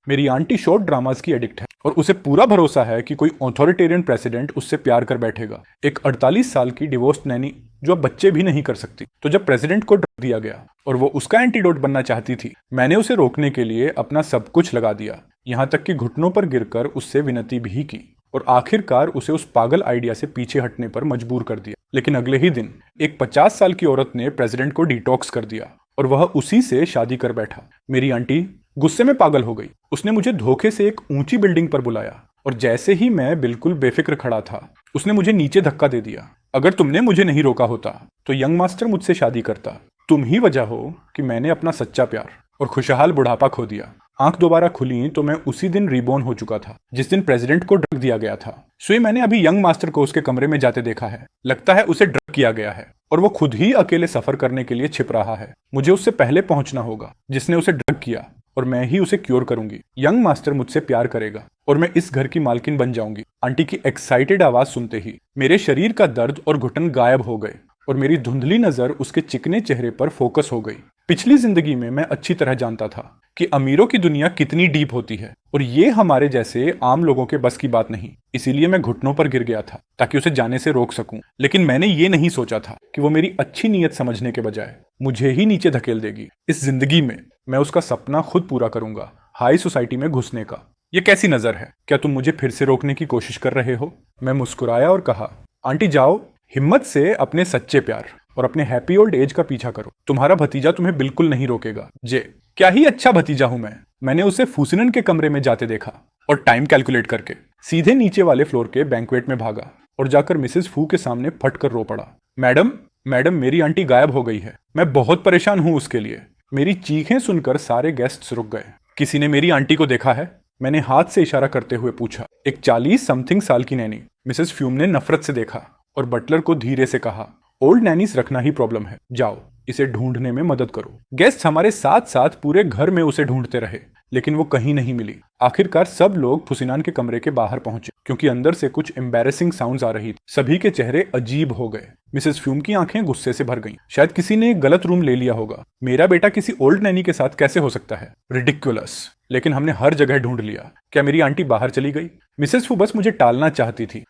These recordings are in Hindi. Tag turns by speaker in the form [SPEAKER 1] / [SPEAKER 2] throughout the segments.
[SPEAKER 1] मेरी आंटी शॉर्ट ड्रामास की एडिक्ट है और उसे पूरा भरोसा है कि कोई ऑथोरिटेरियन प्रेसिडेंट उससे प्यार कर बैठेगा। एक 48 साल की डिवोर्स्ड नैनी जो अब बच्चे भी नहीं कर सकती। तो जब प्रेसिडेंट को ड्रग दिया गया और वो उसका एंटीडोट बनना चाहती थी, मैंने उसे रोकने के लिए अपना सब कुछ लगा दिया, यहाँ तक कि घुटनों पर गिरकर उससे विनती भी की और आखिरकार उसे उस पागल आइडिया से पीछे हटने पर मजबूर कर दिया। लेकिन अगले ही दिन एक 50 साल की औरत ने प्रेसिडेंट को डिटॉक्स कर दिया और वह उसी से शादी कर बैठा। मेरी आंटी गुस्से में पागल हो गई। उसने मुझे धोखे से एक ऊंची बिल्डिंग पर बुलाया और जैसे ही मैं बिल्कुल बेफिक्र खड़ा था, उसने मुझे नीचे धक्का दे दिया। अगर तुमने मुझे नहीं रोका होता तो यंग मास्टर मुझसे शादी करता। तुम ही वजह हो कि मैंने अपना सच्चा प्यार और खुशहाल बुढ़ापा खो दिया। आंख दोबारा खुली तो मैं उसी दिन रिबॉर्न हो चुका था जिस दिन प्रेसिडेंट को ड्रग दिया गया था। सोई मैंने अभी यंग मास्टर को उसके कमरे में जाते देखा है। लगता है उसे ड्रग किया गया है और वो खुद ही अकेले सफर करने के लिए छिप रहा है। मुझे उससे पहले पहुंचना होगा जिसने उसे ड्रग किया और मैं ही उसे क्योर करूंगी। यंग मास्टर मुझसे प्यार करेगा और मैं इस घर की मालकिन बन जाऊंगी। आंटी की एक्साइटेड आवाज सुनते ही मेरे शरीर का दर्द और घुटन गायब हो गए और मेरी धुंधली नजर उसके चिकने चेहरे पर फोकस हो गई। पिछली जिंदगी में मैं अच्छी तरह जानता था कि अमीरों की दुनिया कितनी डीप होती है और ये हमारे जैसे आम लोगों के बस की बात नहीं। इसीलिए मैं घुटनों पर गिर गया था ताकि उसे जाने से रोक सकूं। लेकिन मैंने ये नहीं सोचा था कि वो मेरी अच्छी नीयत समझने के बजाय मुझे ही नीचे धकेल देगी। इस जिंदगी में मैं उसका सपना खुद पूरा करूंगा, हाई सोसाइटी में घुसने का। ये कैसी नजर है? क्या तुम मुझे फिर से रोकने की कोशिश कर रहे हो? मैं मुस्कुराया और कहा, आंटी जाओ, हिम्मत से अपने सच्चे प्यार और अपने हैप्पी ओल्ड एज का पीछा करो। तुम्हारा भतीजा तुम्हें बिल्कुल नहीं रोकेगा। जे क्या ही अच्छा भतीजा हूं मैं। मैंने उसे फूसिनन के कमरे में जाते देखा और टाइम कैलकुलेट करके सीधे नीचे वाले फ्लोर के बैंक्वेट में भागा और जाकर मिसेस फू के सामने फट कर रो पड़ा। मैडम मैडम, मेरी आंटी गायब हो गई है। मैं बहुत परेशान हूं उसके लिए। मेरी चीखें सुनकर सारे गेस्ट्स रुक गए। किसी ने मेरी आंटी को देखा है? मैंने हाथ से इशारा करते हुए पूछा। एक 40 समथिंग साल की नैनी मिसेस फ्यूम ने नफरत से देखा और बटलर को धीरे से कहा, ओल्ड नैनीस रखना ही प्रॉब्लम है। जाओ, इसे ढूंढने में मदद करो। गेस्ट हमारे साथ साथ पूरे घर में उसे ढूंढते रहे लेकिन वो कहीं नहीं मिली। आखिरकार सब लोग फुसिनान के कमरे के बाहर पहुंचे क्योंकि अंदर से कुछ एम्बैरेसिंग साउंड्स आ रही थी। सभी के चेहरे अजीब हो गए। मिसेस फ्यूम की आंखें गुस्से से भर गईं। शायद किसी ने एक गलत रूम ले लिया होगा। मेरा बेटा किसी ओल्ड नैनी के साथ कैसे हो सकता है? रिडिकुलस। लेकिन हमने हर जगह ढूंढ लिया। क्या मेरी आंटी बाहर चली गई? मिसेस फू बस मुझे टालना चाहती थी।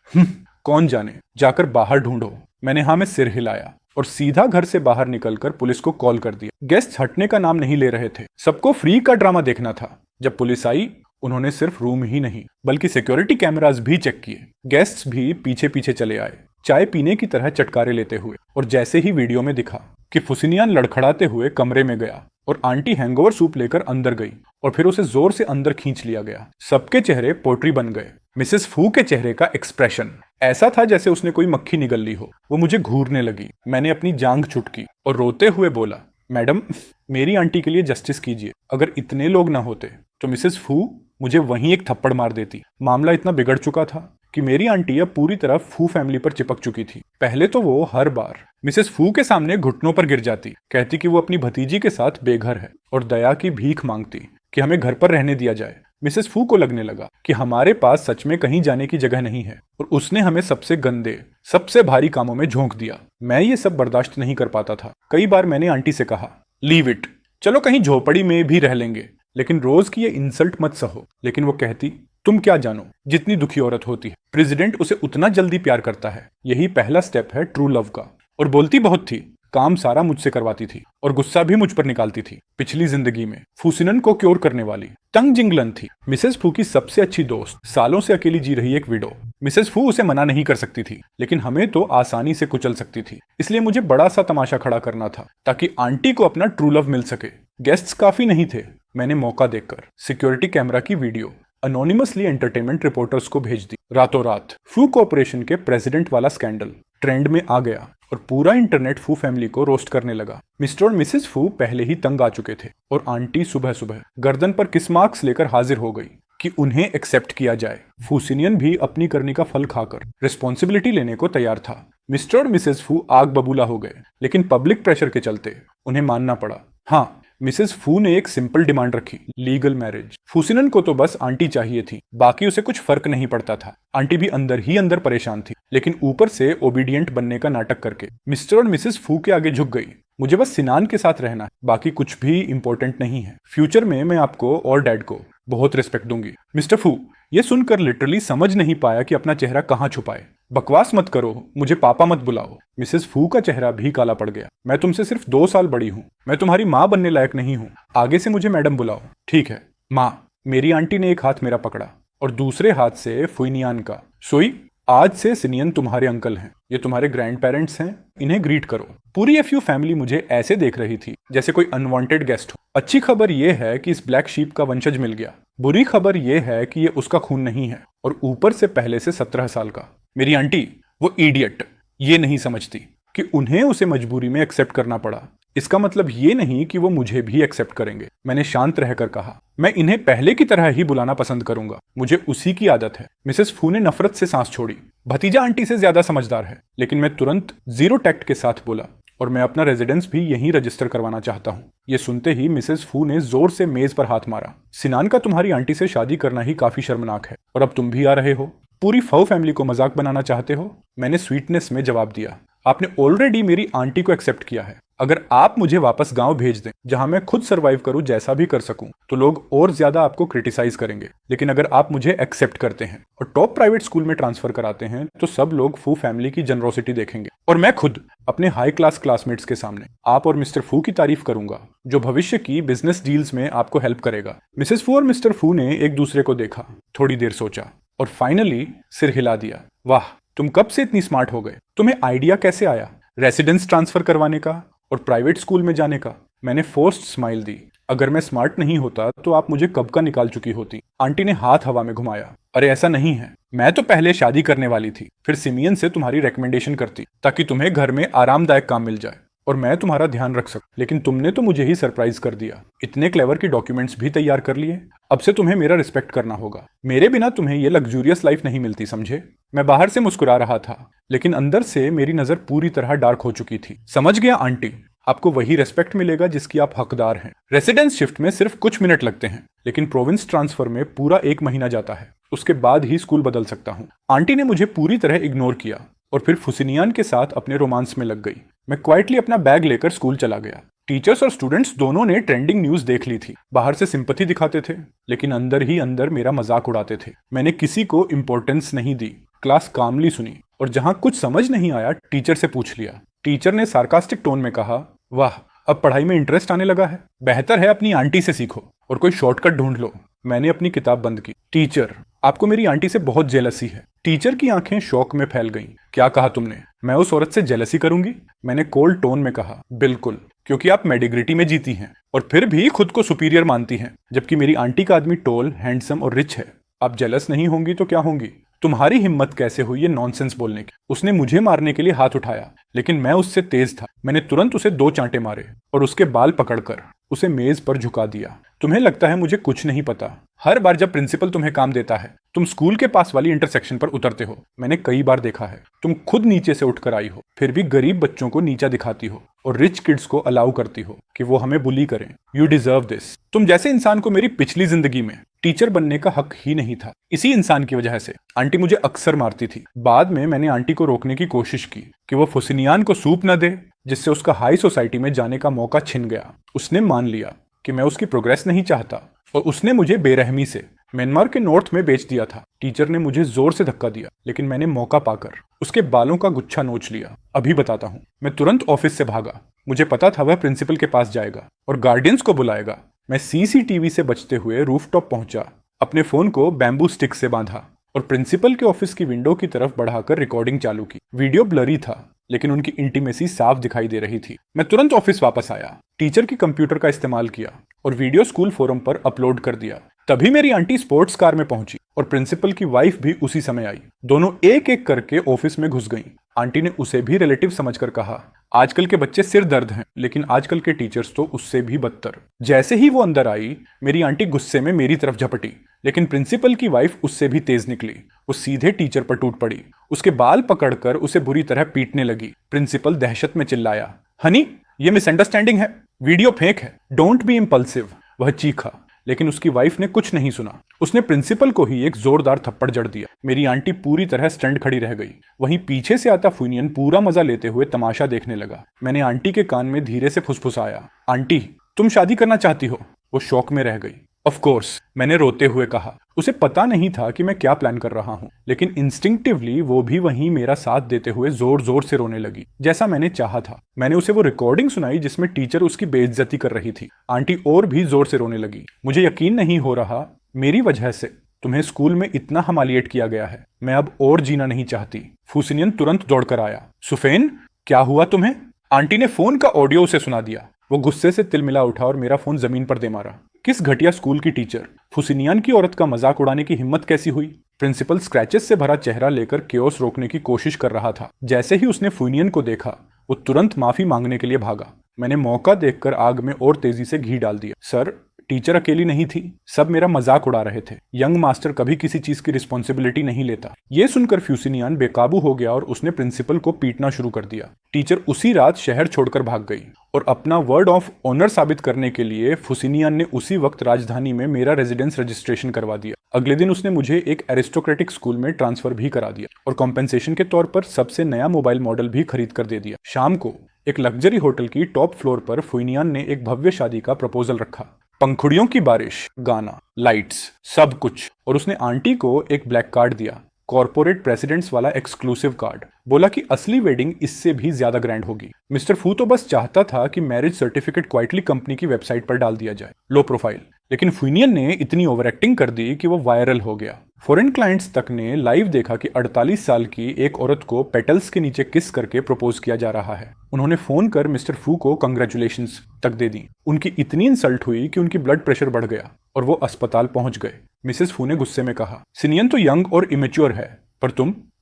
[SPEAKER 1] कौन जाने, जाकर बाहर ढूंढो। मैंने हाँ में सिर हिलाया और सीधा घर से बाहर निकलकर पुलिस को कॉल कर दिया। गेस्ट हटने का नाम नहीं ले रहे थे। सबको फ्री का ड्रामा देखना था। जब पुलिस आई, उन्होंने सिर्फ रूम ही नहीं बल्कि सिक्योरिटी कैमरास भी चेक किए। गेस्ट्स भी पीछे पीछे चले आए, चाय पीने की तरह चटकारे लेते हुए। और जैसे ही वीडियो में दिखा कि फुसिनियान लड़खड़ाते हुए कमरे में गया और आंटी हैंगओवर सूप लेकर अंदर गई और फिर उसे जोर से अंदर खींच लिया गया, सबके चेहरे पोट्री बन गए। मिसेस फू के चेहरे का एक्सप्रेशन ऐसा था जैसे उसने कोई मक्खी निगल ली हो। वो मुझे घूरने लगी। मैंने अपनी जांघ छुटकी और रोते हुए बोला, मैडम, मेरी आंटी के लिए जस्टिस कीजिए। अगर इतने लोग ना होते तो मिसेस फू मुझे वहीं एक थप्पड़ मार देती। मामला इतना बिगड़ चुका था कि मेरी आंटी अब पूरी तरह फू फैमिली पर चिपक चुकी थी। पहले तो वो हर बार मिसेस फू के सामने घुटनों पर गिर जाती, कहती कि वो अपनी भतीजी के साथ बेघर है और दया की भीख मांगती कि हमें घर पर रहने दिया जाए। मिसेस फू को लगने लगा कि हमारे पास सच में कहीं जाने की जगह नहीं है और उसने हमें सबसे गंदे, सबसे भारी कामों में झोंक दिया। मैं ये सब बर्दाश्त नहीं कर पाता था। कई बार मैंने आंटी से कहा, लीव इट, चलो कहीं झोपड़ी में भी रह लेंगे, लेकिन रोज की ये इंसल्ट मत सहो। लेकिन वो कहती, तुम क्या जानो, जितनी दुखी औरत होती है प्रेसिडेंट उसे उतना जल्दी प्यार करता है। यही पहला स्टेप है ट्रू लव का। और बोलती बहुत थी, काम सारा मुझसे करवाती थी और गुस्सा भी मुझ पर निकालती थी। पिछली जिंदगी में फूसिनन को क्योर करने वाली तंग जिंगलन थी। मिसेस फू की सबसे अच्छी दोस्त, सालों से अकेली जी रही एक विडो। मिसेस फू उसे मना नहीं कर सकती थी लेकिन हमें तो आसानी से कुचल सकती थी। इसलिए मुझे बड़ा सा तमाशा खड़ा करना था ताकि आंटी को अपना ट्रू लव मिल सके। गेस्ट्स काफी नहीं थे। मैंने मौका देखकर सिक्योरिटी कैमरा की वीडियो अनोनिमसली एंटरटेनमेंट रिपोर्टर्स को भेज दी। रातों रात फू कॉर्पोरेशन के प्रेसिडेंट वाला स्कैंडल ट्रेंड में आ गया और पूरा इंटरनेट फू फैमिली को रोस्ट करने लगा। मिस्टर और मिसेस फू पहले ही तंग आ चुके थे और आंटी सुबह सुबह गर्दन पर किस मार्क्स लेकर हाजिर हो गई कि उन्हें एक्सेप्ट किया जाए। फूसिनियन भी अपनी करनी का फल खाकर रिस्पॉन्सिबिलिटी लेने को तैयार था। मिस्टर और मिसेस फू आग बबूला हो गए लेकिन पब्लिक प्रेशर के चलते उन्हें मानना पड़ा। हाँ, मिसेस फू ने एक सिंपल डिमांड रखी, लीगल मैरिज। फूसिनन को तो बस आंटी चाहिए थी, बाकी उसे कुछ फर्क नहीं पड़ता था। आंटी भी अंदर ही अंदर परेशान थी लेकिन ऊपर से ओबीडियंट बनने का नाटक करके मिस्टर और मिसेस फू के आगे झुक गई। मुझे बस सिनान के साथ रहना है, बाकी कुछ भी इंपॉर्टेंट नहीं है। फ्यूचर में मैं आपको और डैड को बहुत रिस्पेक्ट दूंगी। मिस्टर फू ये सुनकर लिटरली समझ नहीं पाया कि अपना चेहरा कहाँ छुपाए। बकवास मत करो, मुझे पापा मत बुलाओ। मिसेस फू का चेहरा भी काला पड़ गया। मैं तुमसे सिर्फ 2 साल बड़ी हूँ, मैं तुम्हारी माँ बनने लायक नहीं हूँ, आगे से मुझे मैडम बुलाओ। ठीक है माँ। मेरी आंटी ने एक हाथ मेरा पकड़ा और दूसरे हाथ से फुइनियान का। सोई आज से सिनियन तुम्हारे अंकल हैं, ये तुम्हारे ग्रैंड पेरेंट्स हैं, इन्हें ग्रीट करो। पूरी एफयू फैमिली मुझे ऐसे देख रही थी जैसे कोई अनवांटेड गेस्ट हो। अच्छी खबर यह है कि इस ब्लैक शीप का वंशज मिल गया। बुरी खबर यह है कि ये उसका खून नहीं है और ऊपर से पहले से 17 साल का। मेरी आंटी वो इडियट ये नहीं समझती कि उन्हें उसे मजबूरी में एक्सेप्ट करना पड़ा। इसका मतलब ये नहीं कि वो मुझे भी एक्सेप्ट करेंगे। मैंने शांत रहकर कहा, मैं इन्हें पहले की तरह ही बुलाना पसंद करूंगा, मुझे उसी की आदत है। मिसेस फू ने नफरत से सांस छोड़ी। भतीजा आंटी से ज्यादा समझदार है। लेकिन मैं तुरंत जीरो टैक्ट के साथ बोला, और मैं अपना रेजिडेंस भी यहीं रजिस्टर करवाना चाहता हूँ। ये सुनते ही मिसेस फू ने जोर से मेज पर हाथ मारा। सिनान का तुम्हारी आंटी से शादी करना ही काफी शर्मनाक है, और अब तुम भी आ रहे हो। पूरी फौ फैमिली को मजाक बनाना चाहते हो? मैंने स्वीटनेस में जवाब दिया, आपने ऑलरेडी मेरी आंटी को एक्सेप्ट किया है। अगर आप मुझे वापस गांव भेज दें जहां मैं खुद सर्वाइव करूं, जैसा भी कर सकूं, तो लोग और ज्यादा आपको क्रिटिसाइज करेंगे। लेकिन अगर आप मुझे एक्सेप्ट करते हैं और टॉप प्राइवेट स्कूल में ट्रांसफर कराते हैं, तो सब लोग फू फैमिली की जनरोसिटी देखेंगे, और मैं खुद अपने हाई क्लास क्लासमेट्स के सामने आप और मिस्टर फू की तारीफ करूंगा, जो भविष्य की बिजनेस डील्स में आपको हेल्प करेगा। मिसेस फू और मिस्टर फू ने एक दूसरे को देखा, थोड़ी देर सोचा और फाइनली सिर हिला दिया। वाह, तुम कब से इतनी स्मार्ट हो गए? तुम्हें आइडिया कैसे आया रेसिडेंस ट्रांसफर करवाने का और प्राइवेट स्कूल में जाने का? मैंने फोर्स्ड स्माइल दी। अगर मैं स्मार्ट नहीं होता तो आप मुझे कब का निकाल चुकी होती। आंटी ने हाथ हवा में घुमाया। अरे ऐसा नहीं है, मैं तो पहले शादी करने वाली थी, फिर सिमियन से तुम्हारी रिकमेंडेशन करती ताकि तुम्हें घर में आरामदायक काम मिल जाए और मैं तुम्हारा ध्यान रख सकूं। लेकिन तुमने तो मुझे ही सरप्राइज कर दिया। इतने क्लेवर की डॉक्यूमेंट्स भी तैयार कर लिए। अब से तुम्हें मेरा रिस्पेक्ट करना होगा। मेरे बिना तुम्हें ये लग्जूरियस लाइफ नहीं मिलती, समझे? मैं बाहर से मुस्कुरा रहा था, लेकिन अंदर से मेरी नजर पूरी तरह डार्क हो चुकी थी। समझ गया आंटी, आपको वही रेस्पेक्ट मिलेगा जिसकी आप हकदार हैं। रेसिडेंस शिफ्ट में सिर्फ कुछ मिनट लगते हैं, लेकिन प्रोविंस ट्रांसफर में पूरा 1 महीना जाता है। उसके बाद ही स्कूल बदल सकता हूँ। आंटी ने मुझे पूरी तरह इग्नोर किया और फिर फुसिनियान के साथ अपने रोमांस में लग गई। मैं क्वाइटली अपना बैग लेकर स्कूल चला गया। टीचर्स और स्टूडेंट्स दोनों ने ट्रेंडिंग न्यूज देख ली थी। बाहर से सिंपैथी दिखाते थे, लेकिन अंदर ही अंदर मेरा मजाक उड़ाते थे। मैंने किसी को इंपॉर्टेंस नहीं दी। क्लास कामली सुनी और जहां कुछ समझ नहीं आया टीचर से पूछ लिया। टीचर ने सार्कास्टिक टोन में कहा, वाह, अब पढ़ाई में इंटरेस्ट आने लगा है। बेहतर है अपनी आंटी से सीखो और कोई शॉर्टकट ढूंढ लो। मैंने अपनी किताब बंद की। टीचर, आपको मेरी आंटी से बहुत जेलसी है। टीचर की आंखें शौक में फैल गईं। क्या कहा तुमने? मैं उस औरत से जेलसी करूंगी? मैंने कोल्ड टोन में कहा, बिल्कुल, क्योंकि आप मेडिग्रिटी में जीती हैं और फिर भी खुद को सुपीरियर मानती हैं, जबकि मेरी आंटी का आदमी टोल, हैंडसम और रिच है। आप जेलस नहीं होंगी तो क्या होंगी? तुम्हारी हिम्मत कैसे हुई ये नॉनसेंस बोलने की? उसने मुझे मारने के लिए हाथ उठाया, लेकिन मैं उससे तेज था। मैंने तुरंत उसे 2 चांटे मारे और उसके बाल पकड़कर उसे मेज पर झुका दिया। तुम्हें लगता है मुझे कुछ नहीं पता? हर बार जब प्रिंसिपल तुम्हें काम देता है, तुम स्कूल के पास वाली इंटरसेक्शन पर उतरते हो। मैंने कई बार देखा है। तुम खुद नीचे से उठकर आई हो, फिर भी गरीब बच्चों को नीचा दिखाती हो और रिच किड्स को अलाउ करती हो कि वो हमें बुली करें। You deserve this. तुम जैसे इंसान को मेरी पिछली जिंदगी में टीचर बनने का हक ही नहीं था। इसी इंसान की वजह से आंटी मुझे अक्सर मारती थी। बाद में मैंने आंटी को रोकने की कोशिश की कि वो फुसिनियान को सूप न दे, जिससे उसका हाई सोसाइटी में जाने का मौका छिन गया। उसने मान लिया कि मैं उसकी प्रोग्रेस नहीं चाहता और उसने मुझे बेरहमी से म्यांमार के नॉर्थ में बेच दिया था। टीचर ने मुझे जोर से धक्का दिया, लेकिन मैंने मौका पाकर उसके बालों का गुच्छा नोच लिया। अभी बताता हूँ। मैं तुरंत ऑफिस से भागा। मुझे पता था वह प्रिंसिपल के पास जाएगा और गार्डियंस को बुलाएगा। मैं सीसीटीवी से बचते हुए रूफटॉप पहुंचा, अपने फोन को बैम्बू स्टिक से बांधा और प्रिंसिपल के ऑफिस की विंडो की तरफ बढ़ाकर रिकॉर्डिंग चालू की। वीडियो ब्लरी था, लेकिन उनकी इंटीमेसी साफ दिखाई दे रही थी। मैं तुरंत ऑफिस वापस आया, टीचर की कंप्यूटर का इस्तेमाल किया और वीडियो स्कूल फोरम पर अपलोड कर दिया। तभी मेरी आंटी स्पोर्ट्स कार में पहुंची और प्रिंसिपल की वाइफ भी उसी समय आई। दोनों एक एक करके ऑफिस में घुस गईं। आंटी ने उसे भी रिलेटिव समझकर कहा, आजकल के बच्चे सिर दर्द हैं, लेकिन आजकल के टीचर्स तो उससे भी बदतर। जैसे ही वो अंदर आई, मेरी आंटी गुस्से में मेरी तरफ झपटी, लेकिन प्रिंसिपल की वाइफ उससे भी तेज निकली। वो सीधे टीचर पर टूट पड़ी, उसके बाल पकड़कर उसे बुरी तरह पीटने लगी। प्रिंसिपल दहशत में चिल्लाया, हनी, ये मिसअंडरस्टैंडिंग है, वीडियो फेक है, डोंट बी इम्पल्सिव। वह चीखा, लेकिन उसकी वाइफ ने कुछ नहीं सुना। उसने प्रिंसिपल को ही एक जोरदार थप्पड़ जड़ दिया। मेरी आंटी पूरी तरह स्टैंड खड़ी रह गई। वहीं पीछे से आता फुनियन पूरा मजा लेते हुए तमाशा देखने लगा। मैंने आंटी के कान में धीरे से फुसफुसाया, आंटी, तुम शादी करना चाहती हो? वो शौक में रह गई। ऑफ कोर्स, मैंने रोते हुए कहा। उसे पता नहीं था कि मैं क्या प्लान कर रहा हूँ, लेकिन इंस्टिंक्टिवली वो भी वहीं मेरा साथ देते हुए जोर जोर से रोने लगी, जैसा मैंने चाहा था। मैंने उसे वो रिकॉर्डिंग सुनाई जिसमें टीचर उसकी बेइज्जती कर रही थी। आंटी और भी जोर से रोने लगी। मुझे यकीन नहीं हो रहा, मेरी वजह से तुम्हें स्कूल में इतना हमालिएट किया गया है। मैं अब और जीना नहीं चाहती। फूसिनियन तुरंत दौड़कर आया। सुफेन, क्या हुआ तुम्हें? आंटी ने फोन का ऑडियो उसे सुना दिया। वो गुस्से से तिलमिला उठा और मेरा फोन जमीन पर दे मारा। किस घटिया स्कूल की टीचर! फुसिनियान की औरत का मजाक उड़ाने की हिम्मत कैसी हुई? प्रिंसिपल स्क्रैचेस से भरा चेहरा लेकर केओस रोकने की कोशिश कर रहा था। जैसे ही उसने फुनियन को देखा, वो तुरंत माफी मांगने के लिए भागा। मैंने मौका देखकर आग में और तेजी से घी डाल दिया। सर, टीचर अकेली नहीं थी, सब मेरा मजाक उड़ा रहे थे। यंग मास्टर कभी किसी चीज की रिस्पॉन्सिबिलिटी नहीं लेता। ये सुनकर फ्यूसिनियन बेकाबू हो गया और उसने प्रिंसिपल को पीटना शुरू कर दिया। टीचर उसी रात शहर छोड़कर भाग गई और अपना वर्ड ऑफ ऑनर साबित करने के लिए फुसिनियन ने उसी वक्त राजधानी में मेरा रेजिडेंस रजिस्ट्रेशन करवा दिया। अगले दिन उसने मुझे एक एरिस्टोक्रेटिक स्कूल में ट्रांसफर भी करा दिया और कॉम्पेंसेशन के तौर पर सबसे नया मोबाइल मॉडल भी खरीद कर दे दिया। शाम को एक लग्जरी होटल की टॉप फ्लोर पर फुनियन ने एक भव्य शादी का प्रपोजल रखा। पंखुड़ियों की बारिश, गाना, लाइट्स, सब कुछ। और उसने आंटी को एक ब्लैक कार्ड दिया, कॉर्पोरेट प्रेसिडेंट्स वाला एक्सक्लूसिव कार्ड। बोला कि असली वेडिंग इससे भी ज्यादा ग्रैंड होगी। मिस्टर फू तो बस चाहता था कि मैरिज सर्टिफिकेट क्वाइटली कंपनी की वेबसाइट पर डाल दिया जाए, लो प्रोफाइल। लेकिन फुनियन ने इतनी ओवर एक्टिंग कर दी कि वो वायरल हो गया। फॉरेन क्लाइंट्स तक ने लाइव देखा कि 48 साल की एक औरत को पेटल्स के नीचे किस करके प्रपोज किया जा रहा है। उन्होंने फोन कर मिस्टर फू को कंग्रेचुलेशंस तक दे दी। उनकी इतनी इंसल्ट हुई कि उनकी ब्लड प्रेशर बढ़ गया और वो अस्पताल पहुंच गए। मिसेस फू ने गुस्से में कहा, सिनियन तो यंग और इमेच्योर है, पर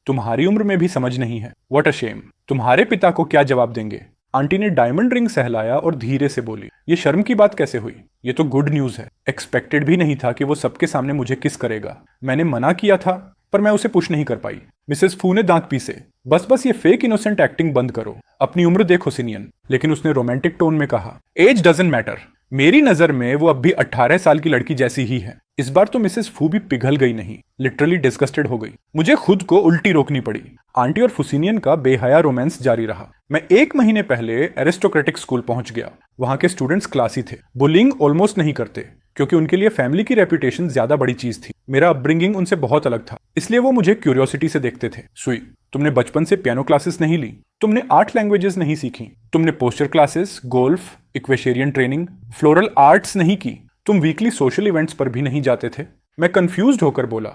[SPEAKER 1] तुम्हारी उम्र में भी समझ नहीं है। What a shame. तुम्हारे पिता को क्या जवाब देंगे? आंटी ने डायमंड रिंग सहलाया और धीरे से बोली, ये शर्म की बात कैसे हुई? ये तो गुड न्यूज है। एक्सपेक्टेड भी नहीं था कि वो सबके सामने मुझे किस करेगा। मैंने मना किया था, पर मैं उसे पुश नहीं कर पाई। मिसेस फू ने दांत पीसे। बस ये फेक इनोसेंट एक्टिंग बंद करो, अपनी उम्र देखो सिनियन। लेकिन उसने रोमांटिक टोन में कहा, एज डजंट मैटर। मेरी नजर में वो अब भी 18 साल की लड़की जैसी ही है। इस बार तो मिसेस फू भी पिघल गई नहीं, लिटरली डिस्गस्टेड हो गई। मुझे खुद को उल्टी रोकनी पड़ी। आंटी और फुसिनियन का बेहया रोमांस जारी रहा। मैं 1 महीने पहले एरिस्टोक्रेटिक स्कूल पहुंच गया। वहां के स्टूडेंट्स क्लासी थे, बुलिंग ऑलमोस्ट नहीं करते, क्योंकि उनके लिए फैमिली की रेपुटेशन ज्यादा बड़ी चीज थी। मेरा अपब्रिंगिंग उनसे बहुत अलग था, इसलिए वो मुझे क्यूरियोसिटी से देखते थे। सुई, तुमने बचपन से पियानो क्लासेस नहीं ली? तुमने 8 लैंग्वेजेस नहीं सीखी? तुमने poster classes, golf, equestrian training, floral arts नहीं की? तुम वीकली सोशल इवेंट्स पर भी नहीं जाते थे? मैं कंफ्यूज्ड होकर बोला,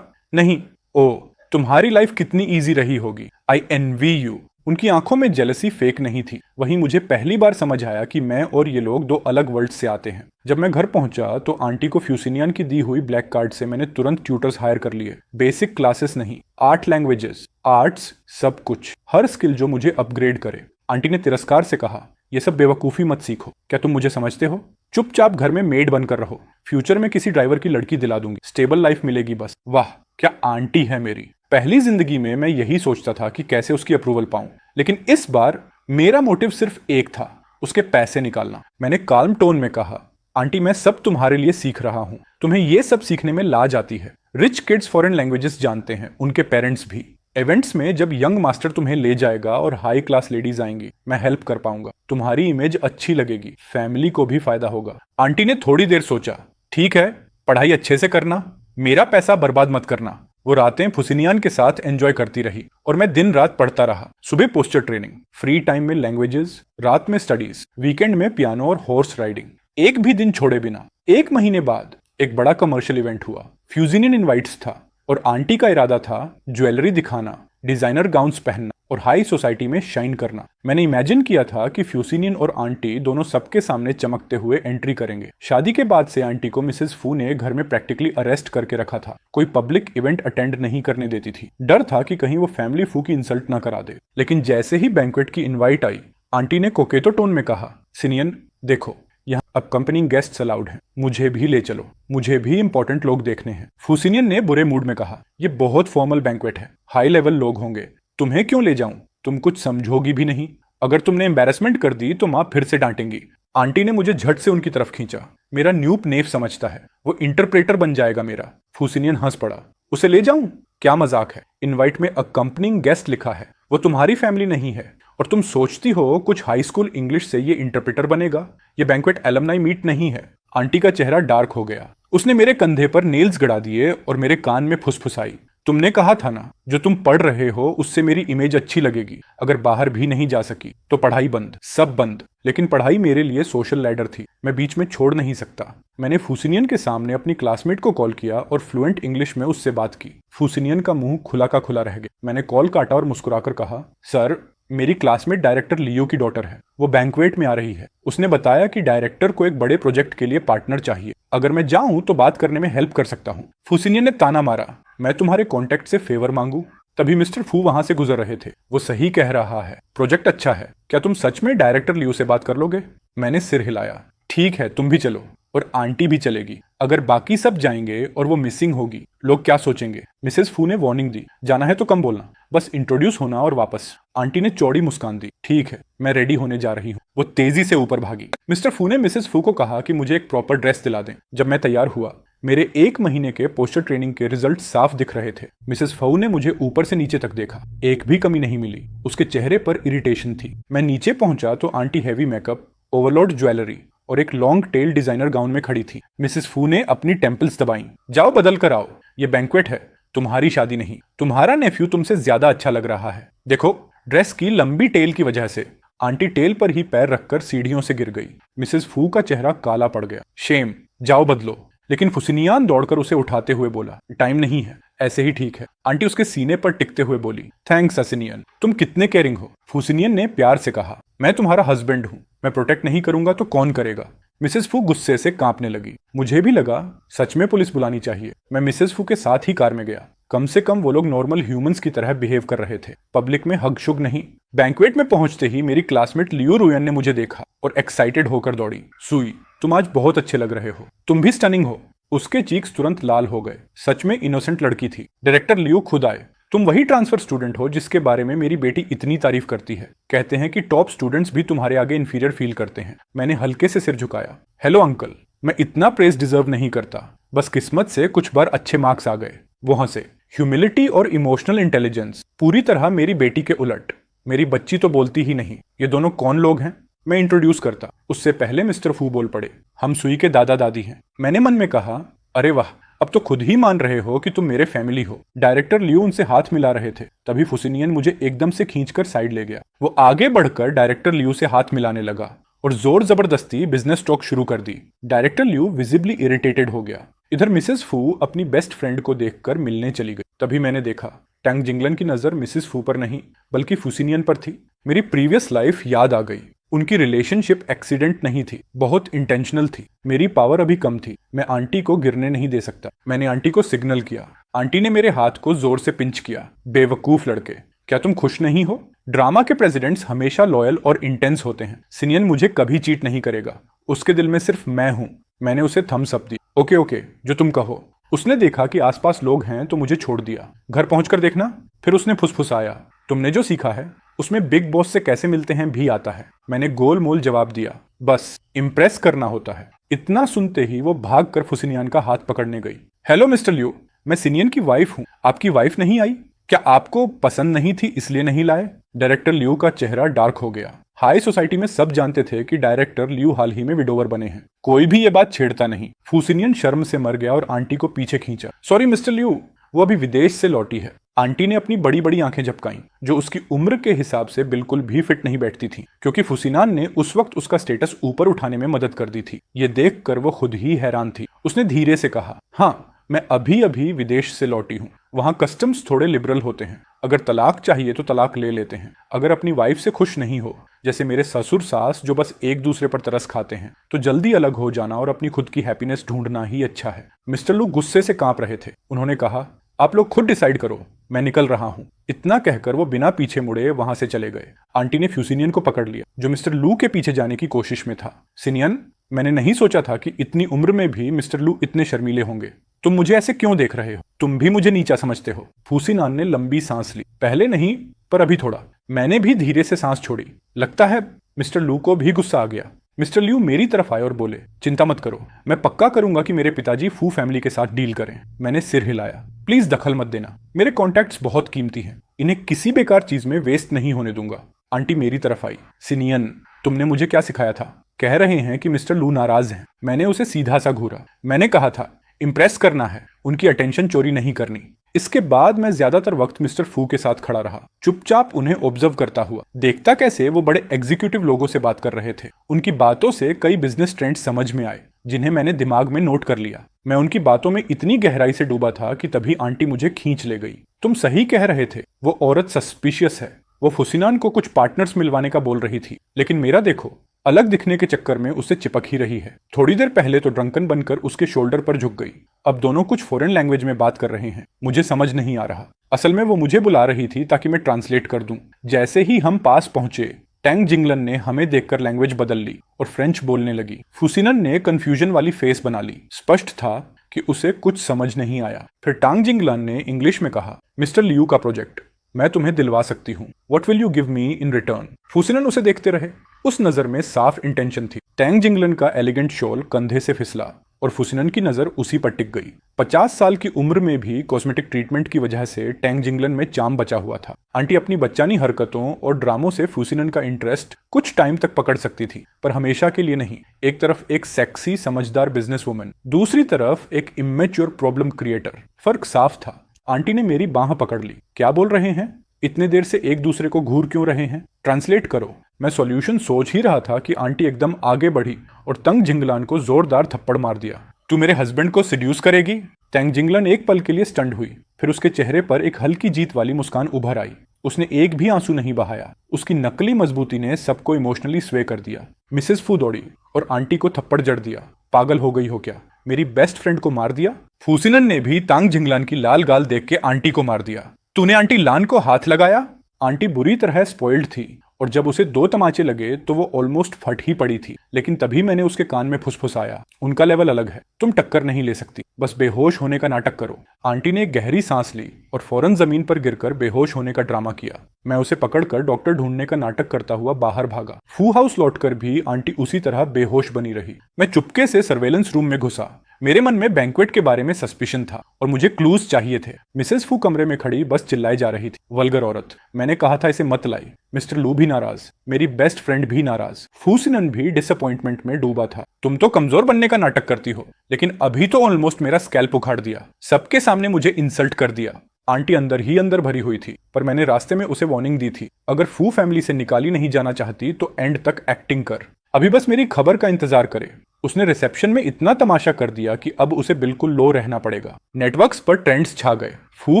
[SPEAKER 1] नहीं। ओ, तुम्हारी लाइफ कितनी इजी रही होगी। आई एनवी यू। उनकी आंखों में जेलसी फेक नहीं थी। वहीं मुझे पहली बार समझ आया कि मैं और ये लोग 2 अलग वर्ल्ड से आते हैं। जब मैं घर पहुंचा तो आंटी को फ्यूसिनियन की दी हुई ब्लैक कार्ड से मैंने तुरंत ट्यूटर्स हायर कर लिए। बेसिक क्लासेस नहीं, 8 लैंग्वेजेस, आर्ट्स, सब कुछ, हर स्किल जो मुझे अपग्रेड करे। आंटी ने तिरस्कार से कहा, ये सब बेवकूफी मत सीखो। क्या तुम मुझे समझते हो? चुपचाप घर में मेड बनकर रहो। फ्यूचर में किसी ड्राइवर की लड़की दिला दूंगी, स्टेबल लाइफ मिलेगी बस। वाह, क्या आंटी है मेरी। पहली जिंदगी में मैं यही सोचता था कि कैसे उसकी अप्रूवल पाऊं, लेकिन इस बार मेरा मोटिव सिर्फ एक था, उसके पैसे निकालना। मैंने काल्म टोन में कहा, आंटी मैं सब तुम्हारे लिए सीख रहा हूं, तुम्हें ये सब सीखने में लाज आती है। रिच किड्स फॉरेन लैंग्वेजेस जानते हैं, उनके पेरेंट्स भी। इवेंट्स में जब यंग मास्टर तुम्हें ले जाएगा और हाई क्लास लेडीज आएंगी, मैं हेल्प कर पाऊंगा। तुम्हारी इमेज अच्छी लगेगी, फैमिली को भी फायदा होगा। आंटी ने थोड़ी देर सोचा, ठीक है, पढ़ाई अच्छे से करना, मेरा पैसा बर्बाद मत करना। वो रातें फुसिनियन के साथ एंजॉय करती रही और मैं दिन रात पढ़ता रहा। सुबह पोस्टर ट्रेनिंग, फ्री टाइम में लैंग्वेजेस, रात में स्टडीज, वीकेंड में पियानो और हॉर्स राइडिंग, एक भी दिन छोड़े बिना। 1 महीने बाद एक बड़ा कमर्शियल इवेंट हुआ। फ्यूजिनियन इनवाइट्स था और आंटी का इरादा था ज्वेलरी दिखाना, डिजाइनर गाउन्स पहनना और हाई सोसाइटी में शाइन करना। मैंने इमेजिन किया था कि फ्यूसिनियन और आंटी दोनों सबके सामने चमकते हुए एंट्री करेंगे। शादी के बाद से आंटी को मिसेस फू ने घर में प्रैक्टिकली अरेस्ट करके रखा था। कोई पब्लिक इवेंट अटेंड नहीं करने देती थी। डर था कि कहीं वो फैमिली फू की इंसल्ट ना करा दे। लेकिन जैसे ही बैंक्वेट की इन्वाइट आई, आंटी ने कोकेतो टोन में कहा, सिनियन देखो, यहाँ अपकंपनिंग गेस्ट्स अलाउड हैं, मुझे भी ले चलो, मुझे भी इंपॉर्टेंट लोग देखने हैं। फुसिनियन ने बुरे मूड में कहा, ये बहुत फॉर्मल बैंक्वेट है, हाई लेवल लोग होंगे, तुम्हें क्यों ले जाऊं? तुम कुछ समझोगी भी नहीं। अगर तुमने एम्बैरेसमेंट कर दी तो माँ फिर से डांटेंगी। आंटी ने मुझे झट से उनकी तरफ खींचा। मेरा न्यूप नेफ समझता है, वो इंटरप्रेटर बन जाएगा मेरा। फुसिनियन हंस पड़ा। उसे ले जाऊं? क्या मजाक है। इनवाइट में अकंपनिंग गेस्ट लिखा है, वो तुम्हारी फैमिली नहीं है। और तुम सोचती हो कुछ हाई स्कूल इंग्लिश से ये इंटरप्रेटर बनेगा? ये बैंक्वेट एलमनाई मीट नहीं है। आंटी का चेहरा डार्क हो गया। उसने मेरे कंधे पर नेल्स गड़ा दिए और मेरे कान में फुसफुसाई। तुमने कहा था ना, जो तुम पढ़ रहे हो उससे मेरी इमेज अच्छी लगेगी। अगर बाहर भी नहीं जा सकी तो पढ़ाई बंद, सब बंद। लेकिन पढ़ाई मेरे लिए सोशल लैडर थी, मैं बीच में छोड़ नहीं सकता। मैंने फूसिनियन के सामने अपनी क्लासमेट को कॉल किया और फ्लुएंट इंग्लिश में उससे बात की। फूसिनियन का मुंह खुला का खुला रह गया। मैंने कॉल काटा और मुस्कुराकर कहा, सर, मेरी क्लासमेट डायरेक्टर लियो की डॉटर है, वो बैंक्वेट में आ रही है। उसने बताया कि डायरेक्टर को एक बड़े प्रोजेक्ट के लिए पार्टनर चाहिए। अगर मैं जाऊं तो बात करने में हेल्प कर सकता हूं। फूसिनियन ने ताना मारा, मैं तुम्हारे कॉन्टेक्ट से फेवर मांगू? तभी मिस्टर फू वहां से गुजर रहे थे। वो सही कह रहा है, प्रोजेक्ट अच्छा है। क्या तुम सच में डायरेक्टर लियो से बात कर लोगे? मैंने सिर हिलाया। ठीक है, तुम भी चलो और आंटी भी चलेगी। अगर बाकी सब जाएंगे और वो मिसिंग होगी, लोग क्या सोचेंगे? मिसेस फू ने वार्निंग दी, जाना है तो कम बोलना, बस इंट्रोड्यूस होना और वापस। आंटी ने चौड़ी मुस्कान दी। ठीक है, मैं रेडी होने जा रही हूँ। वो तेजी से ऊपर भागी। मिस्टर फू ने मिसेस फू को कहा कि मुझे एक प्रॉपर ड्रेस दिला दें। जब मैं तैयार हुआ, मेरे 1 महीने के पोस्टर ट्रेनिंग के रिजल्ट साफ दिख रहे थे। मिसेस फू ने मुझे ऊपर से नीचे तक देखा, एक भी कमी नहीं मिली। उसके चेहरे पर इरिटेशन थी। मैं नीचे पहुंचा तो aunty heavy makeup, overload jewellery और एक लॉन्ग टेल डिजाइनर गाउन में खड़ी थी। मिसेस फू ने अपनी टेम्पल्स दबाई। जाओ बदल कर आओ, ये बैंक्वेट है, तुम्हारी शादी नहीं। तुम्हारा नेफ्यू तुमसे ज्यादा अच्छा लग रहा है। देखो, ड्रेस की लंबी टेल की वजह से। आंटी टेल पर ही पैर रखकर सीढ़ियों से गिर गई। मिसेस फू का चेहरा काला पड़ गया। शेम, जाओ बदलो। लेकिन फुसिनियान दौड़कर उसे उठाते हुए बोला, टाइम नहीं है, ऐसे ही ठीक है। आंटी उसके सीने पर टिकते हुए बोली, थैंक्स असिनियन, तुम कितने केयरिंग हो। फुसिनियन ने प्यार से कहा, मैं तुम्हारा हस्बैंड हूं, मैं प्रोटेक्ट नहीं करूंगा तो कौन करेगा। मिसेस फू गुस्से से कांपने लगी। मुझे भी लगा सच में पुलिस बुलानी चाहिए। मैं मिसेस फू के साथ ही कार में गया। कम से कम वो लोग नॉर्मल ह्यूमंस की तरह बिहेव कर रहे थे, पब्लिक में हग शुग नहीं। बैंक्वेट में पहुंचते ही मेरी क्लासमेट लियो रुयन ने मुझे देखा और एक्साइटेड होकर दौड़ी। सुई, तुम आज बहुत अच्छे लग रहे हो, तुम भी स्टनिंग हो। उसके चीक्स तुरंत लाल हो गए। सच में इनोसेंट लड़की थी। डायरेक्टर लियो खुद आए। तुम वही ट्रांसफर स्टूडेंट हो जिसके बारे में मेरी बेटी इतनी तारीफ करती है। कहते हैं कि टॉप स्टूडेंट्स भी तुम्हारे आगे इंफीरियर फील करते हैं। मैंने हल्के से सिर झुकाया। हेलो अंकल, मैं इतना प्रेस डिजर्व नहीं करता, बस किस्मत से कुछ बार अच्छे मार्क्स आ गए। वो हंसे। ह्यूमिलिटी और इमोशनल इंटेलिजेंस पूरी तरह मेरी बेटी के उलट। मेरी बच्ची तो बोलती ही नहीं। ये दोनों कौन लोग हैं? मैं इंट्रोड्यूस करता, उससे पहले मिस्टर फू बोल पड़े, हम सुई के दादा दादी हैं। मैंने मन में कहा, अरे वाह, अब तो खुद ही मान रहे हो कि तुम मेरे फैमिली हो। डायरेक्टर लियो उनसे हाथ मिला रहे थे, तभी फुसिनियन मुझे एकदम से खींचकर साइड ले गया। वो आगे बढ़कर डायरेक्टर लियो से हाथ मिलाने लगा और जोर जबरदस्ती बिजनेस टॉक शुरू कर दी। डायरेक्टर लियो विजिबली इरिटेटेड हो गया। इधर मिसेस फू अपनी बेस्ट फ्रेंड को देखकर मिलने चली गई। तभी मैंने देखा, टैंग जिंगलन की नजर मिसेस फू पर नहीं बल्कि फुसिनियन पर थी। मेरी प्रीवियस लाइफ याद आ गई। उनकी रिलेशनशिप एक्सीडेंट नहीं थी, बहुत इंटेंशनल थी। मेरी पावर अभी कम थी, मैं आंटी को गिरने नहीं दे सकता। मैंने आंटी को सिग्नल किया। आंटी ने मेरे हाथ को जोर से पिंच किया। बेवकूफ लड़के, क्या तुम खुश नहीं हो? ड्रामा के प्रेसिडेंट्स हमेशा लॉयल और इंटेंस होते हैं। सिनियन मुझे कभी चीट नहीं करेगा, उसके दिल में सिर्फ मैं हूं। मैंने उसे थम्स अप दी। ओके ओके, जो तुम कहो। उसने देखा कि आसपास लोग हैं तो मुझे छोड़ दिया। घर पहुंचकर देखना। फिर उसने फुसफुसाया, तुमने जो सीखा है उसमें बिग बॉस से कैसे मिलते हैं भी आता है। मैंने गोल मोल जवाब दिया, बस इम्प्रेस करना होता है। इतना सुनते ही वो भागकर फुसिनियन का हाथ पकड़ने गई। हेलो मिस्टर लियो, मैं सिनियन की वाइफ हूँ। आपकी वाइफ नहीं आई? क्या आपको पसंद नहीं थी इसलिए नहीं लाए? डायरेक्टर लियो का चेहरा डार्क हो गया। हाई सोसाइटी में सब जानते थे कि डायरेक्टर लियो हाल ही में विडोवर बने हैं। कोई भी ये बात छेड़ता नहीं। फुसिनियन शर्म से मर गया और आंटी को पीछे खींचा। सॉरी मिस्टर लियो, वो अभी विदेश से लौटी है। आंटी ने अपनी बड़ी बड़ी आंखें झपकाईं, जो उसकी उम्र के हिसाब से बिल्कुल भी फिट नहीं बैठती थी, क्योंकि फुसिनान ने उस वक्त उसका स्टेटस ऊपर उठाने में मदद कर दी थी। ये देखकर वो खुद ही हैरान थी। उसने धीरे से कहा, हाँ, मैं अभी अभी विदेश से लौटी हूँ। वहाँ कस्टम्स थोड़े लिबरल होते हैं। अगर तलाक चाहिए तो तलाक ले लेते हैं। अगर अपनी वाइफ से खुश नहीं हो, जैसे मेरे ससुर सास जो बस एक दूसरे पर तरस खाते हैं, तो जल्दी अलग हो जाना और अपनी खुद की हैप्पीनेस ढूंढना ही अच्छा है। मिस्टर लू गुस्से से कांप रहे थे। उन्होंने कहा, आप लोग खुद डिसाइड करो, मैं निकल रहा हूँ। इतना कहकर वो बिना पीछे मुड़े वहां से चले गए। आंटी ने फ्यूसिनियन को पकड़ लिया, जो मिस्टर लू के पीछे जाने की कोशिश में था। सिनियन, मैंने नहीं सोचा था कि इतनी उम्र में भी मिस्टर लू इतने शर्मीले होंगे। तुम मुझे ऐसे क्यों देख रहे हो? तुम भी मुझे नीचा समझते हो? फुसिनान ने लंबी सांस ली। पहले नहीं, पर अभी थोड़ा। मैंने भी धीरे से सांस छोड़ी। लगता है मिस्टर लू को भी गुस्सा आ गया। मिस्टर लियो मेरी तरफ आए और बोले, चिंता मत करो, मैं पक्का करूंगा कि मेरे पिताजी फू फैमिली के साथ डील करें। मैंने सिर हिलाया। प्लीज दखल मत देना, मेरे कॉन्टैक्ट्स बहुत कीमती हैं, इन्हें किसी बेकार चीज में वेस्ट नहीं होने दूंगा। आंटी मेरी तरफ आई। सिनियन, तुमने मुझे क्या सिखाया था? कह रहे हैं कि मिस्टर लू नाराज हैं। मैंने उसे सीधा सा घूरा। मैंने कहा था इम्प्रेस करना है, उनकी अटेंशन चोरी नहीं करनी। इसके बाद मैं ज्यादातर वक्त मिस्टर फू के साथ खड़ा रहा, चुपचाप उन्हें ऑब्जर्व करता हुआ, देखता कैसे वो बड़े एग्जीक्यूटिव लोगों से बात कर रहे थे। उनकी बातों से कई बिजनेस ट्रेंड समझ में आए जिन्हें मैंने दिमाग में नोट कर लिया। मैं उनकी बातों में इतनी गहराई से डूबा था कि तभी आंटी मुझे खींच ले गई। तुम सही कह रहे थे, वो औरत सस्पिशियस है। वो फुसिनान को कुछ पार्टनर्स मिलवाने का बोल रही थी, लेकिन मेरा देखो, अलग दिखने के चक्कर में उससे चिपक ही रही है। थोड़ी देर पहले तो ड्रंकन बनकर उसके शोल्डर पर झुक गई, अब दोनों कुछ फॉरेन लैंग्वेज में बात कर रहे हैं। मुझे समझ नहीं आ रहा। असल में वो मुझे बुला रही थी ताकि मैं ट्रांसलेट कर दूं। जैसे ही हम पास पहुंचे, टैंग जिंगलन ने हमें देखकर लैंग्वेज बदल ली और फ्रेंच बोलने लगी। फुसिनन ने कंफ्यूजन वाली फेस बना ली। स्पष्ट था कि उसे कुछ समझ नहीं आया। फिर टांग जिंगलन ने इंग्लिश में कहा, मिस्टर लियू का प्रोजेक्ट मैं तुम्हें दिलवा सकती हूँ। What will you give me in return? फुसिनन उसे देखते रहे। उस नजर में साफ इंटेंशन थी। टैंग जिंगलन का एलिगेंट शॉल कंधे से फिसला और फुसिनन की नजर उसी पर टिक गई। 50 साल की उम्र में भी कॉस्मेटिक ट्रीटमेंट की वजह से टैंग जिंगलन में चार्म बचा हुआ था। आंटी अपनी बच्चानी हरकतों और ड्रामों से फुसिनन का इंटरेस्ट कुछ टाइम तक पकड़ सकती थी, पर हमेशा के लिए नहीं। एक तरफ एक सेक्सी समझदार बिजनेस वुमन, दूसरी तरफ एक इमेच्योर प्रॉब्लम क्रिएटर। फर्क साफ था। आंटी ने मेरी बांह पकड़ ली। क्या बोल रहे हैं? इतने देर से एक दूसरे को घूर क्यों रहे हैं? ट्रांसलेट करो। मैं सॉल्यूशन सोच ही रहा था कि आंटी एकदम आगे बढ़ी और तंग जिंगलान को जोरदार थप्पड़ मार दिया। तू मेरे हस्बैंड को सिड्यूस करेगी? तंग जिंगलान एक पल के लिए स्टंड हुई, फिर उसके चेहरे पर एक हल्की जीत वाली मुस्कान उभर आई। उसने एक भी आंसू नहीं बहाया। उसकी नकली मजबूती ने सबको इमोशनली स्वे कर दिया। मिसेस फू दौड़ी और आंटी को थप्पड़ जड़ दिया। पागल हो गई हो क्या? मेरी बेस्ट फ्रेंड को मार दिया? फुसिनन ने भी तांग जिंगलान की लाल गाल देख के आंटी को मार दिया। तूने आंटी लान को हाथ लगाया? आंटी बुरी तरह स्पॉइल्ड थी और जब उसे 2 तमाचे लगे तो वो ऑलमोस्ट फट ही पड़ी थी, लेकिन तभी मैंने उसके कान में फुसफुसाया, उनका लेवल अलग है, तुम टक्कर नहीं ले सकती, बस बेहोश होने का नाटक करो। आंटी ने एक गहरी सांस ली और फौरन जमीन पर गिरकर बेहोश होने का ड्रामा किया। मैं उसे पकड़कर डॉक्टर ढूंढने का नाटक करता हुआ बाहर भागा। फू हाउस लौटकर भी आंटी उसी तरह बेहोश बनी रही। मैं चुपके से सर्वेलेंस रूम में घुसा। मेरे मन में बैंक्वेट के बारे में सस्पिशन था और मुझे क्लूज चाहिए थे। मिसेस फू कमरे में खड़ी बस चिल्लाई जा रही थी, वल्गर औरत, मैंने कहा था इसे मत लाई। मिस्टर लू भी नाराज, मेरी बेस्ट फ्रेंड भी नाराज। फुसिनन भी डिसअपॉइंटमेंट में डूबा था। तुम तो कमजोर बनने का नाटक करती हो, लेकिन अभी तो ऑलमोस्ट मेरा स्कैल्प उखाड़ दिया, सबके सामने मुझे इंसल्ट कर दिया। आंटी अंदर ही अंदर भरी हुई थी, पर मैंने रास्ते में उसे वार्निंग दी थी, अगर फू फैमिली से निकाली नहीं जाना चाहती तो एंड तक एक्टिंग कर, अभी बस मेरी खबर का इंतजार करे। उसने रिसेप्शन में इतना तमाशा कर दिया कि अब उसे बिल्कुल लो रहना पड़ेगा। नेटवर्क्स पर ट्रेंड्स छा गए। फू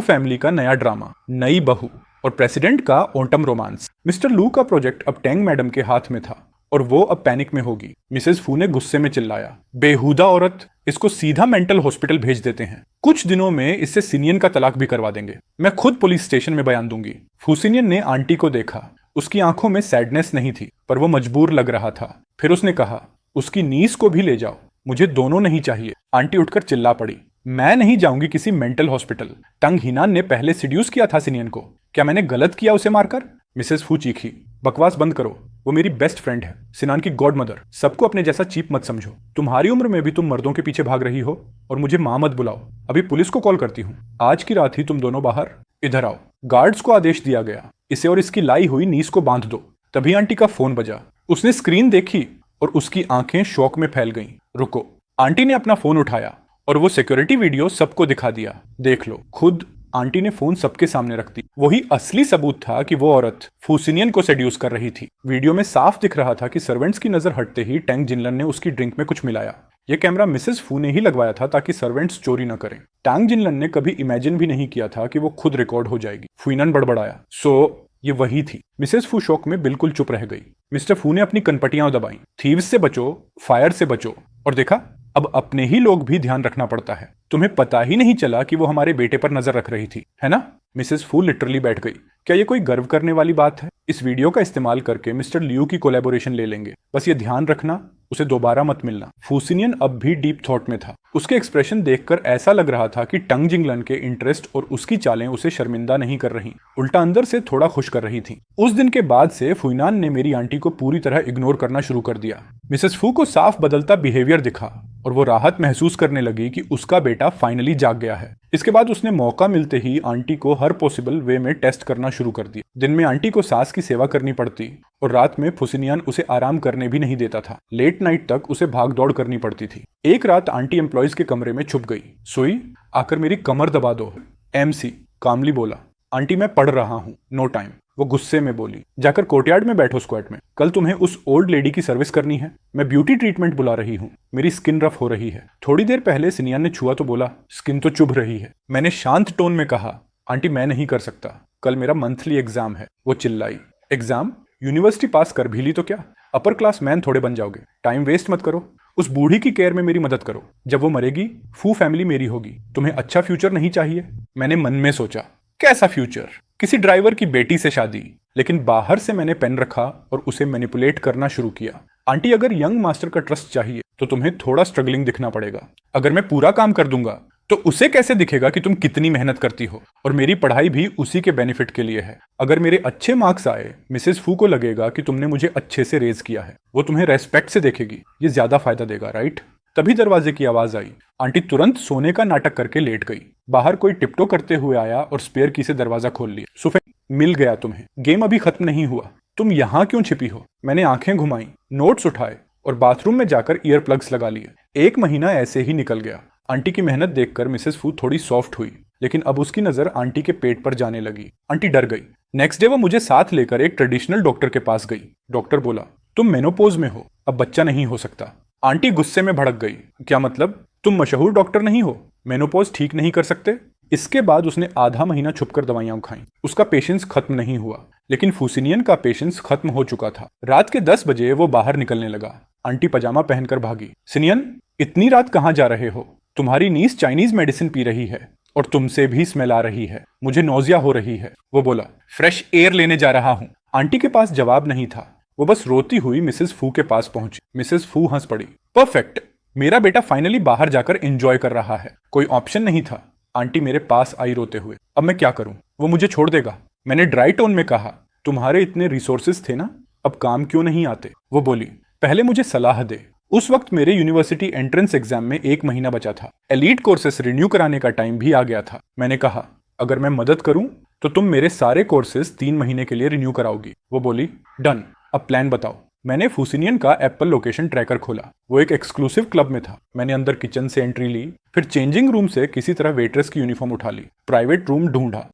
[SPEAKER 1] फैमिली का नया ड्रामा, नई बहू और प्रेसिडेंट का ऑटम रोमांस। मिस्टर लू का प्रोजेक्ट अब टैंग मैडम के हाथ में था और वो अब पैनिक में होगी। मिसेस फू ने गुस्से में चिल्लाया, बेहुदा औरत, इसको सीधा मेंटल हॉस्पिटल भेज देते हैं। कुछ दिनों में इससे सिनियन का तलाक भी करवा देंगे। मैं खुद पुलिस स्टेशन में बयान दूंगी। फुसिनियन ने आंटी को देखा। उसकी आंखों में सैडनेस नहीं थी, पर वो मजबूर लग रहा था। फिर उसने कहा, उसकी नीस को भी ले जाओ, मुझे दोनों नहीं चाहिए। आंटी उठकर चिल्ला पड़ी, मैं नहीं जाऊंगी किसी मेंटल हॉस्पिटल। तंग हिनान ने पहले सिड्यूस किया था सिनियन को, क्या मैंने गलत किया उसे मारकर? मिसेस फू चीखी, बकवास बंद करो, वो मेरी बेस्ट फ्रेंड है, सिनान की गॉड मदर। सबको अपने जैसा चीप मत समझो। तुम्हारी उम्र में भी तुम मर्दों के पीछे भाग रही हो और मुझे मां मत बुलाओ। अभी पुलिस को कॉल करती हूँ। आज की रात ही तुम दोनों बाहर, इधर आओ। गार्ड्स को आदेश दिया गया, इसे और इसकी लाई हुई नीस को बांध दो। तभी आंटी का फोन बजा। उसने स्क्रीन देखी और उसकी आंखें शौक में फैल गईं। रुको। आंटी ने अपना फोन उठाया और वो सिक्योरिटी वीडियो सबको दिखा दिया। देख लो खुद। आंटी ने फोन सबके सामने रख दी। वही असली सबूत था कि वो औरत फुसिनियन को सेड्यूस कर रही थी। वीडियो में साफ दिख रहा था कि सर्वेंट्स की नजर हटते ही टैंग जिनलन ने उसकी ड्रिंक में कुछ मिलाया। यह कैमरा मिसेस फू ने ही लगवाया था ताकि सर्वेंट्स चोरी न करें। टैंग जिनलन ने कभी इमेजिन भी नहीं किया था कि वो खुद रिकॉर्ड हो जाएगी। फुइनन बड़बड़ाया, सो ये वही थी। मिसेस फू शॉक में बिल्कुल चुप रह गई। मिस्टर फू ने अपनी कनपटियां दबाई। थीव्स से बचो, फायर से बचो। और देखा, अब अपने ही लोग भी ध्यान रखना पड़ता है। तुम्हें पता ही नहीं चला कि वो हमारे बेटे पर नजर रख रही थी, है ना? मिसेस फू लिटरली बैठ गई। क्या ये कोई गर्व करने वाली बात है? इस वीडियो का इस्तेमाल करके मिस्टर लियू की कोलैबोरेशन ले लेंगे। बस ये ध्यान रखना, उसे दोबारा मत मिलना। फुसिनियन अब भी डीप थॉट में था। उसके एक्सप्रेशन देखकर ऐसा लग रहा था कि टंग जिंगलन के इंटरेस्ट और उसकी चालें उसे शर्मिंदा नहीं कर रही, उल्टा अंदर से थोड़ा खुश कर रही थी। उस दिन के बाद से फुइनान ने मेरी आंटी को पूरी तरह इग्नोर करना शुरू कर दिया। मिसेस फू को साफ बदलता बिहेवियर दिखा और वो राहत महसूस करने लगी कि उसका बेटा बेटा फाइनली जाग गया है। इसके बाद उसने मौका मिलते ही आंटी को हर पॉसिबल वे में टेस्ट करना शुरू कर दिया। दिन में आंटी को सास की सेवा करनी पड़ती और रात में फुसिनियन उसे आराम करने भी नहीं देता था। लेट नाइट तक उसे भाग दौड़ करनी पड़ती थी। एक रात आंटी एम्प्लॉयज के कमरे में छुप गई। सोई, आकर मेरी कमर दबा दो। MC कामली बोला। आंटी मैं पढ़ रहा हूँ, नो टाइम। वो गुस्से में बोली, जाकर कोर्टयार्ड में बैठो स्क्वाट में। कल तुम्हें उस ओल्ड लेडी की सर्विस करनी है। मैं ब्यूटी ट्रीटमेंट बुला रही हूँ। मेरी स्किन रफ हो रही है। थोड़ी देर पहले सिनियन ने छुआ तो बोला, स्किन तो चुभ रही है। मैंने शांत टोन में कहा, आंटी मैं नहीं कर सकता, कल मेरा मंथली एग्जाम है। वो चिल्लाई, एग्जाम? यूनिवर्सिटी पास कर भी ली तो क्या? अपर क्लास मैन थोड़े बन जाओगे। टाइम वेस्ट मत करो। उस बूढ़ी की केयर में मेरी मदद करो। जब वो मरेगी फू फैमिली मेरी होगी। तुम्हें अच्छा फ्यूचर नहीं चाहिए? मैंने मन में सोचा, कैसा फ्यूचर? किसी ड्राइवर की बेटी से शादी। लेकिन बाहर से मैंने पेन रखा और उसे मैनिपुलेट करना शुरू किया। आंटी अगर यंग मास्टर का ट्रस्ट चाहिए तो तुम्हें थोड़ा स्ट्रगलिंग दिखना पड़ेगा। अगर मैं पूरा काम कर दूंगा तो उसे कैसे दिखेगा कि तुम कितनी मेहनत करती हो? और मेरी पढ़ाई भी उसी के बेनिफिट के लिए है। अगर मेरे अच्छे मार्क्स आए, मिसेस फू को लगेगा कि तुमने मुझे अच्छे से रेज किया है। वो तुम्हें रेस्पेक्ट से देखेगी। ये ज्यादा फायदा देगा, राइट? तभी दरवाजे की आवाज आई। आंटी तुरंत सोने का नाटक करके लेट गई। बाहर कोई टिप्टो करते हुए आया और स्पेयर की से दरवाजा खोल लिया। सुफेन, मिल गया तुम्हें। गेम अभी खत्म नहीं हुआ। तुम यहाँ क्यों छिपी हो? मैंने आंखें घुमाई, नोट्स उठाए और बाथरूम में जाकर ईयर प्लग्स लगा लिए। 1 महीना ऐसे ही निकल गया। आंटी की मेहनत देखकर मिसेस फू थोड़ी सॉफ्ट हुई, लेकिन अब उसकी नजर आंटी के पेट पर जाने लगी। आंटी डर गई। नेक्स्ट डे वो मुझे साथ लेकर एक ट्रेडिशनल डॉक्टर के पास गई। डॉक्टर बोला, तुम मेनोपोज में हो, अब बच्चा नहीं हो सकता। आंटी गुस्से में भड़क गई। क्या मतलब? तुम मशहूर डॉक्टर नहीं हो, मेनोपोज ठीक नहीं कर सकते? इसके बाद उसने आधा महीना छुपकर दवाइयां खाई। उसका पेशेंस खत्म नहीं हुआ, लेकिन फुसिनियन का पेशेंस खत्म हो चुका था। रात के 10 बजे वो बाहर निकलने लगा। आंटी पजामा पहनकर भागी। सिनियन, इतनी रात कहाँ जा रहे हो? तुम्हारी नीस चाइनीज मेडिसिन पी रही है और तुमसे भी स्मेल आ रही है। मुझे नौजिया हो रही है। वो बोला, फ्रेश एयर लेने जा रहा हूँ। आंटी के पास जवाब नहीं था। वो बस रोती हुई मिसेस फू के पास पहुंची। मिसेस फू हंस पड़ी। परफेक्ट, मेरा बेटा फाइनली बाहर जाकर एंजॉय कर रहा है। कोई ऑप्शन नहीं था। आंटी मेरे पास आई रोते हुए। अब मैं क्या करूं? वो मुझे छोड़ देगा। मैंने ड्राई टोन में कहा, तुम्हारे इतने रिसोर्सेज थे ना, अब काम क्यों नहीं आते? वो बोली, पहले मुझे सलाह दे। उस वक्त मेरे यूनिवर्सिटी एंट्रेंस एग्जाम में 1 महीना बचा था। एलीट कोर्सेस रिन्यू कराने का टाइम भी आ गया था। मैंने कहा, अगर मैं मदद करूं तो तुम मेरे सारे कोर्सेज 3 महीने के लिए रिन्यू कराओगी। वो बोली, डन, अब प्लान बताओ। मैंने फुसिनियन का एप्पल लोकेशन ट्रैकर खोला। वो एक एक्सक्लूसिव क्लब में था। मैंने अंदर किचन से एंट्री ली, फिर चेंजिंग रूम से किसी तरह वेट्रेस की यूनिफॉर्म उठा ली। प्राइवेट रूम ढूंढा।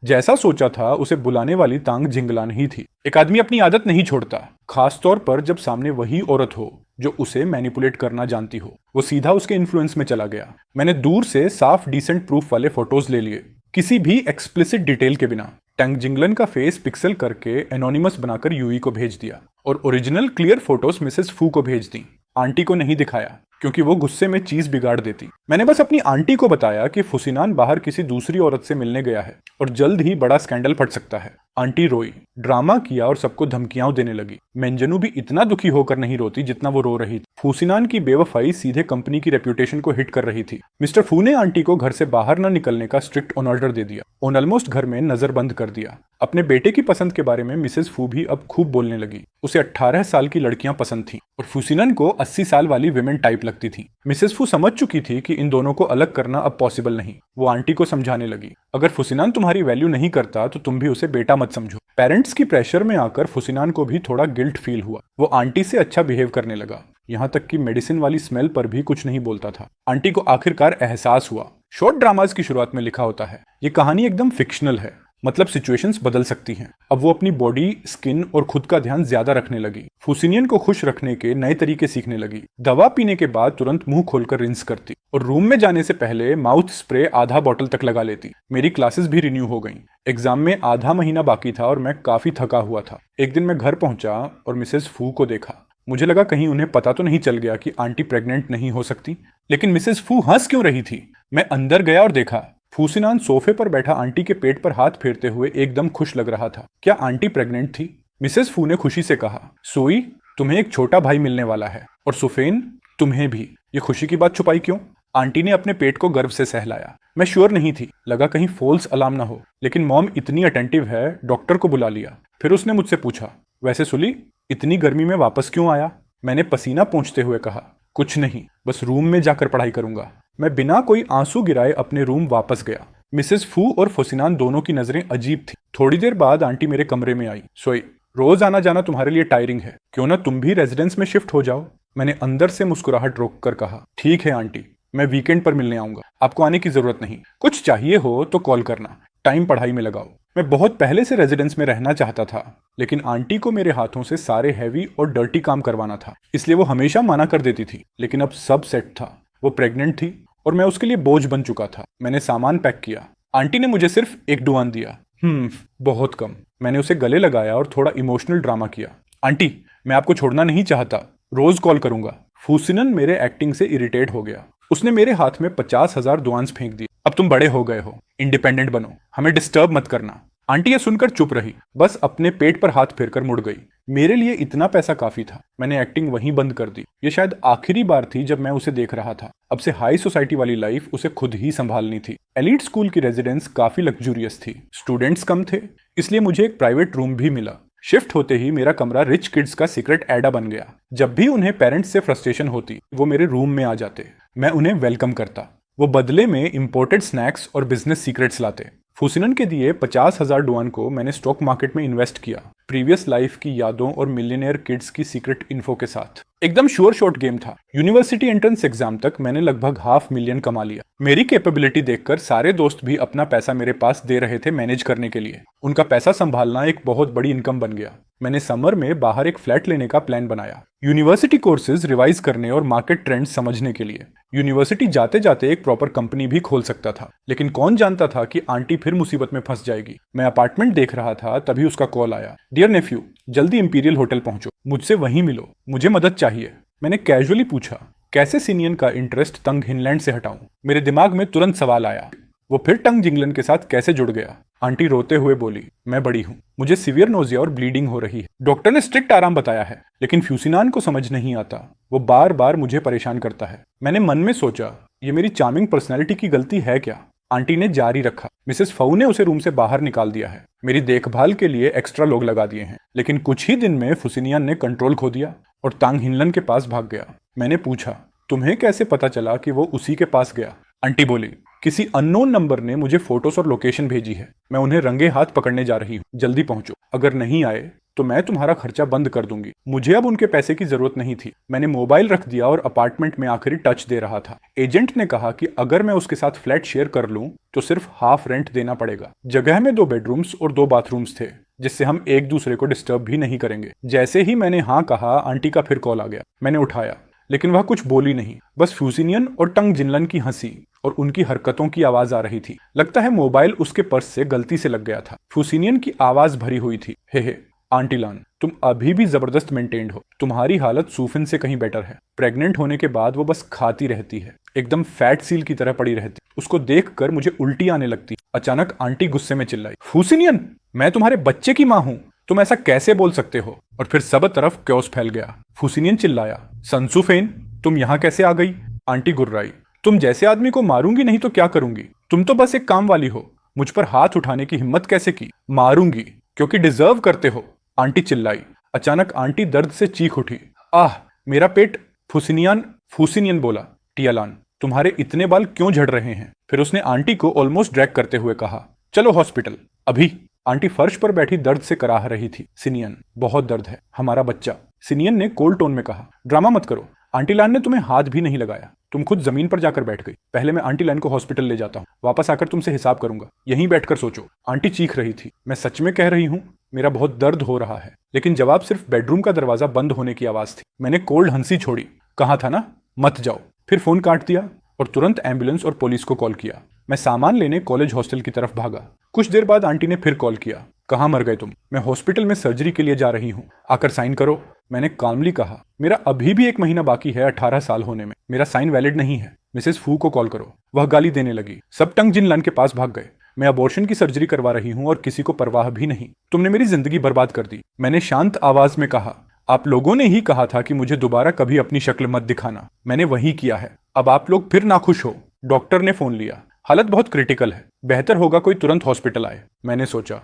[SPEAKER 1] जैसा सोचा था उसे बुलाने वाली तांग जिंगलान ही थी। एक आदमी अपनी आदत नहीं छोड़ता, खासतौर पर जब सामने वही औरत हो जो उसे मैनिपुलेट करना जानती हो। वो सीधा उसके इन्फ्लुएंस में चला गया। मैंने दूर से साफ डिसेंट प्रूफ वाले फोटोज ले लिए, किसी भी एक्सप्लिसिट डिटेल के बिना। टैंग जिंगलन का फेस पिक्सल करके एनोनिमस बनाकर यूई को भेज दिया और ओरिजिनल क्लियर फोटोज मिसेस फू को भेज दी। आंटी को नहीं दिखाया क्योंकि वो गुस्से में चीज बिगाड़ देती। मैंने बस अपनी आंटी को बताया कि फुसिनान बाहर किसी दूसरी औरत से मिलने गया है और जल्द ही बड़ा स्कैंडल फट सकता है। आंटी रोई, ड्रामा किया और सबको धमकियां देने लगी। मेंजनू भी इतना दुखी होकर नहीं रोती जितना वो रो रही थी। फुसिनान की बेवफाई सीधे कंपनी की रेप्यूटेशन को हिट कर रही थी। मिस्टर फू ने आंटी को घर से बाहर न निकलने का स्ट्रिक्ट ऑर्डर दे दिया। ऑलमोस्ट घर में नजर बंद कर दिया। अपने बेटे की पसंद के बारे में मिसेस फू भी अब खूब बोलने लगी। उसे 18 साल की लड़कियां पसंद थीं और फुसिनन को 80 साल वाली विमेन टाइप लगती थी। मिसेस फू समझ चुकी थी कि इन दोनों को अलग करना अब पॉसिबल नहीं। वो आंटी को समझाने लगी, अगर फुसिनान तुम्हारी वैल्यू नहीं करता तो तुम भी उसे बेटा मत समझो। पेरेंट्स की प्रेशर में आकर फुसिनान को भी थोड़ा गिल्ट फील हुआ। वो आंटी से अच्छा बिहेव करने लगा, यहाँ तक कि मेडिसिन वाली स्मेल पर भी कुछ नहीं बोलता था। आंटी को आखिरकार एहसास हुआ। शॉर्ट ड्रामाज की शुरुआत में लिखा होता है, ये कहानी एकदम फिक्शनल है, मतलब सिचुएशंस बदल सकती हैं। अब वो अपनी बॉडी, स्किन और खुद का ध्यान ज्यादा रखने लगी। फुसिनियन को खुश रखने के नए तरीके सीखने लगी। दवा पीने के बाद तुरंत मुंह खोलकर रिंस करती और रूम में जाने से पहले माउथ स्प्रे आधा बॉटल तक लगा लेती। मेरी क्लासेस भी रिन्यू हो गईं। एग्जाम में आधा महीना बाकी था और मैं काफी थका हुआ था। एक दिन मैं घर पहुंचा और मिसेस फू को देखा। मुझे लगा कहीं उन्हें पता तो नहीं चल गया कि आंटी प्रेग्नेंट नहीं हो सकती। लेकिन मिसेस फू हंस क्यों रही थी? मैं अंदर गया और देखा फुसिनान सोफे पर बैठा आंटी के पेट पर हाथ फेरते हुए एकदम खुश लग रहा था। क्या आंटी प्रेग्नेंट थी? मिसेस फू ने खुशी से कहा, सोई, तुम्हें एक छोटा भाई मिलने वाला है और सुफेन, तुम्हें भी। ये खुशी की बात छुपाई क्यों? आंटी ने अपने पेट को गर्व से सहलाया। मैं श्योर नहीं थी, लगा कहीं फॉल्स अलार्म ना हो। लेकिन मॉम इतनी अटेंटिव है, डॉक्टर को बुला लिया। फिर उसने मुझसे पूछा, वैसे सुली, इतनी गर्मी में वापस क्यों आया? मैंने पसीना पोंछते हुए कहा, कुछ नहीं, बस रूम में जाकर पढ़ाई करूंगा। मैं बिना कोई आंसू गिराए अपने रूम वापस गया। मिसेस फू और फुसिनान दोनों की नजरें अजीब थी। थोड़ी देर बाद आंटी मेरे कमरे में आई। सोई, रोज आना जाना तुम्हारे लिए टायरिंग है, क्यों ना तुम भी रेजिडेंस में शिफ्ट हो जाओ। मैंने अंदर से मुस्कुराहट रोक कर कहा, ठीक है आंटी, मैं वीकेंड पर मिलने आऊंगा। आपको आने की जरूरत नहीं, कुछ चाहिए हो तो कॉल करना, टाइम पढ़ाई में लगाओ। मैं बहुत पहले से रेजिडेंस में रहना चाहता था, लेकिन आंटी को मेरे हाथों से सारे हैवी और डर्टी काम करवाना था, इसलिए वो हमेशा मना कर देती थी। लेकिन अब सब सेट था। वो प्रेग्नेंट थी और मैं उसके लिए बोझ बन चुका था। मैंने सामान पैक किया। आंटी ने मुझे सिर्फ एक डुआन दिया, बहुत कम। मैंने उसे गले लगाया और थोड़ा इमोशनल ड्रामा किया। आंटी, मैं आपको छोड़ना नहीं चाहता, रोज कॉल करूंगा। फूसिनन मेरे एक्टिंग से इरिटेट हो गया। उसने मेरे हाथ में 50,000 दुआन्स फेंक दिए। अब तुम बड़े हो गए हो, इंडिपेंडेंट बनो, हमें डिस्टर्ब मत करना। आंटी ये सुनकर चुप रही, बस अपने पेट पर हाथ फेरकर मुड़ गई। मेरे लिए इतना पैसा काफी था। मैंने एक्टिंग वहीं बंद कर दी। ये शायद आखिरी बार थी जब मैं उसे देख रहा था। अब से हाई सोसाइटी वाली लाइफ उसे खुद ही संभालनी थी। एलीट स्कूल की रेजिडेंस काफी लग्जूरियस थी। स्टूडेंट्स कम थे, इसलिए मुझे एक प्राइवेट रूम भी मिला। शिफ्ट होते ही मेरा कमरा रिच किड्स का सीक्रेट एडा बन गया। जब भी उन्हें पेरेंट्स से फ्रस्ट्रेशन होती, वो मेरे रूम में आ जाते। मैं उन्हें वेलकम करता। वो बदले में इंपोर्टेड स्नैक्स और बिजनेस सीक्रेट्स लाते। फुसिनन के दिए 50,000 डुआन को मैंने स्टॉक मार्केट में इन्वेस्ट किया, प्रीवियस लाइफ की यादों और मिलियनेयर किड्स की सीक्रेट इन्फो के साथ। एकदम श्योर शॉट गेम था। यूनिवर्सिटी एंट्रेंस एग्जाम तक मैंने लगभग 500,000 कमा लिया। मेरी कैपेबिलिटी देखकर सारे दोस्त भी अपना पैसा मेरे पास दे रहे थे मैनेज करने के लिए। उनका पैसा संभालना एक बहुत बड़ी इनकम बन गया। मैंने समर में बाहर एक फ्लैट लेने का प्लान बनाया, यूनिवर्सिटी कोर्सेज रिवाइज करने और मार्केट ट्रेंड्स समझने के लिए। यूनिवर्सिटी जाते जाते एक प्रॉपर कंपनी भी खोल सकता था, लेकिन कौन जानता था कि आंटी फिर मुसीबत में फंस जाएगी। मैं अपार्टमेंट देख रहा था, तभी उसका कॉल आया। डियर नेफ्यू, जल्दी इंपीरियल होटल पहुंचो, मुझसे वहीं मिलो, मुझे मदद चाहिए। मैंने कैजुअली पूछा, कैसे सिनियन का इंटरेस्ट तंग हिनलैंड से हटाऊं? मेरे दिमाग में तुरंत सवाल आया, वो फिर टंग जिंगलन के साथ कैसे जुड़ गया? आंटी रोते हुए बोली, मैं बड़ी हूँ, मुझे सीवियर नोजिया और ब्लीडिंग हो रही है। डॉक्टर ने स्ट्रिक्ट आराम बताया है, लेकिन फ्यूसिनान को समझ नहीं आता। वो बार बार मुझे परेशान करता है। मैंने मन में सोचा, ये मेरी चार्मिंग पर्सनैलिटी की गलती है क्या? आंटी ने जारी रखा, मिसेस फऊ ने उसे रूम से बाहर निकाल दिया है। मेरी देखभाल के लिए एक्स्ट्रा लोग लगा दिए हैं। लेकिन कुछ ही दिन में फुसिनियन ने कंट्रोल खो दिया और तांग हिनलन के पास भाग गया। मैंने पूछा, तुम्हें कैसे पता चला कि वो उसी के पास गया? आंटी बोली, किसी अननोन नंबर ने मुझे फोटोज और लोकेशन भेजी है। मैं उन्हें रंगे हाथ पकड़ने जा रही हूँ, जल्दी पहुंचो। अगर नहीं आए तो मैं तुम्हारा खर्चा बंद कर दूंगी। मुझे अब उनके पैसे की जरूरत नहीं थी। मैंने मोबाइल रख दिया और अपार्टमेंट में आखिरी टच दे रहा था। एजेंट ने कहा कि अगर मैं उसके साथ फ्लैट शेयर कर लूं तो सिर्फ हाफ रेंट देना पड़ेगा। जगह में 2 बेडरूम्स और 2 बाथरूम्स थे, जिससे हम एक दूसरे को डिस्टर्ब भी नहीं करेंगे। जैसे ही मैंने हाँ कहा, आंटी का फिर कॉल आ गया। मैंने उठाया, लेकिन वह कुछ बोली नहीं, बस फ्यूसिनियन और टंग जिनलन की हंसी और उनकी हरकतों की आवाज आ रही थी। लगता है मोबाइल उसके पर्स से गलती से लग गया था। फ्यूसिनियन की आवाज भरी हुई थी, हे आंटी लान, तुम अभी भी जबरदस्त मेंटेन्ड हो। तुम्हारी हालत सूफिन से कहीं बेटर है। प्रेग्नेंट होने के बाद वो बस खाती रहती है, एकदम फैट सील की तरह पड़ी रहती। उसको देखकर मुझे उल्टी आने लगती। अचानक आंटी गुस्से में चिल्लाई, फ्यूसिनियन, मैं तुम्हारे बच्चे की माँ हूँ, तुम ऐसा कैसे बोल सकते हो? और फिर सब तरफ क्योस फैल गया। फ्यूसिनियन चिल्लाया, संसूफेन, तुम यहाँ कैसे आ गई? आंटी गुर्राई, तुम जैसे आदमी को मारूंगी नहीं तो क्या करूंगी? तुम तो बस एक काम वाली हो। मुझ पर हाथ उठाने की हिम्मत कैसे की? मारूंगी, क्योंकि डिजर्व करते हो। आंटी चिल्लाई। अचानक आंटी दर्द से चीख उठी, आह मेरा पेट। फूसिनियन बोला, टियालान, तुम्हारे इतने बाल क्यों झड़ रहे हैं? फिर उसने आंटी को ऑलमोस्ट ड्रैग करते हुए कहा, चलो हॉस्पिटल अभी। आंटी फर्श पर बैठी दर्द से कराह रही थी। सिनियन, बहुत दर्द है, हमारा बच्चा। सिनियन ने कोल्ड टोन में कहा, ड्रामा मत करो, आंटी लान ने तुम्हें हाथ भी नहीं लगाया, तुम खुद जमीन पर जाकर बैठ गई। पहले मैं आंटी लान को हॉस्पिटल ले जाता हूँ, वापस आकर तुमसे हिसाब करूंगा, यहीं बैठकर सोचो। आंटी चीख रही थी, मैं सच में कह रही हूँ, मेरा बहुत दर्द हो रहा है। लेकिन जवाब सिर्फ बेडरूम का दरवाजा बंद होने की आवाज थी। मैंने कोल्ड हंसी छोड़ी, कहा था ना मत जाओ। फिर फोन काट दिया और तुरंत एम्बुलेंस और पुलिस को कॉल किया। मैं सामान लेने कॉलेज हॉस्टल की तरफ भागा। कुछ देर बाद आंटी ने फिर कॉल किया, कहाँ मर गए तुम? मैं हॉस्पिटल में सर्जरी के लिए जा रही हूँ, आकर साइन करो। मैंने कामली कहा, मेरा अभी भी 1 महीना बाकी है 18 साल होने में, मेरा साइन वैलिड नहीं है। मिसेस फू को कॉल करो। वह गाली देने लगी। सब टंग जिनलन के पास भाग गए। मैं अबॉर्शन की सर्जरी करवा रही हूँ और किसी को परवाह भी नहीं। तुमने मेरी जिंदगी बर्बाद कर दी। मैंने शांत आवाज में कहा, आप लोगों ने ही कहा था कि मुझे दोबारा कभी अपनी शक्ल मत दिखाना। मैंने वही किया है। अब आप लोग फिर नाखुश हो। डॉक्टर ने फोन लिया, हालत बहुत क्रिटिकल है, बेहतर होगा कोई तुरंत हॉस्पिटल आए। मैंने सोचा,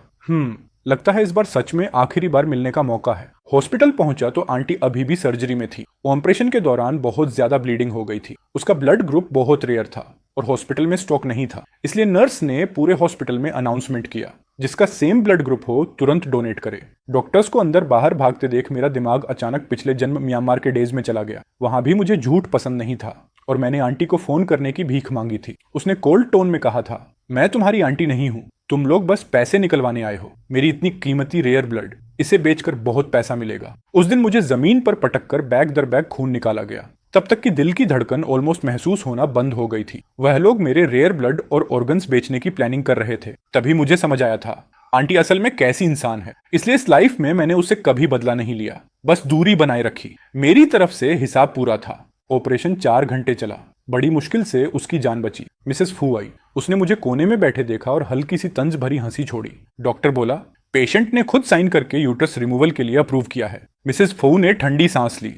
[SPEAKER 1] लगता है इस बार सच में आखिरी बार मिलने का मौका है। हॉस्पिटल पहुंचा तो आंटी अभी भी सर्जरी में थी। ऑपरेशन के दौरान बहुत ज्यादा ब्लीडिंग हो गई थी। उसका ब्लड ग्रुप बहुत रेयर था और हॉस्पिटल में स्टॉक नहीं था, इसलिए नर्स ने पूरे हॉस्पिटल में अनाउंसमेंट किया, जिसका सेम ब्लड ग्रुप हो तुरंत डोनेट करे। डॉक्टर्स को अंदर बाहर भागते देख मेरा दिमाग अचानक पिछले जन्म म्यांमार के डेज में चला गया। वहां भी मुझे झूठ पसंद नहीं था और मैंने आंटी को फोन करने की भीख मांगी थी। उसने कोल्ड टोन में कहा था, मैं तुम्हारी आंटी नहीं हूं, तुम लोग बस पैसे निकलवाने आए हो। मेरी इतनी कीमती रेयर ब्लड, इसे बेचकर बहुत पैसा मिलेगा। उस दिन मुझे जमीन पर पटक कर बैग दर बैग खून निकाला गया। तब तक कि दिल की धड़कन ऑलमोस्ट महसूस होना बंद हो गई थी। वह लोग मेरे रेयर ब्लड और ऑर्गन्स बेचने की प्लानिंग कर रहे थे। तभी मुझे समझ आया था आंटी असल में कैसी इंसान है। इसलिए इस लाइफ में मैंने उससे कभी बदला नहीं लिया, बस दूरी बनाए रखी। मेरी तरफ से हिसाब पूरा था। ऑपरेशन 4 घंटे चला। बड़ी मुश्किल से उसकी जान बची। मिसेस फू आई। उसने मुझे कोने में बैठे देखा और हल्की सी तंज भरी हंसी छोड़ी। डॉक्टर बोला, पेशेंट ने खुद साइन करके यूट्रस रिमूवल के लिए अप्रूव किया है। मिसेस फू ने ठंडी सांस ली।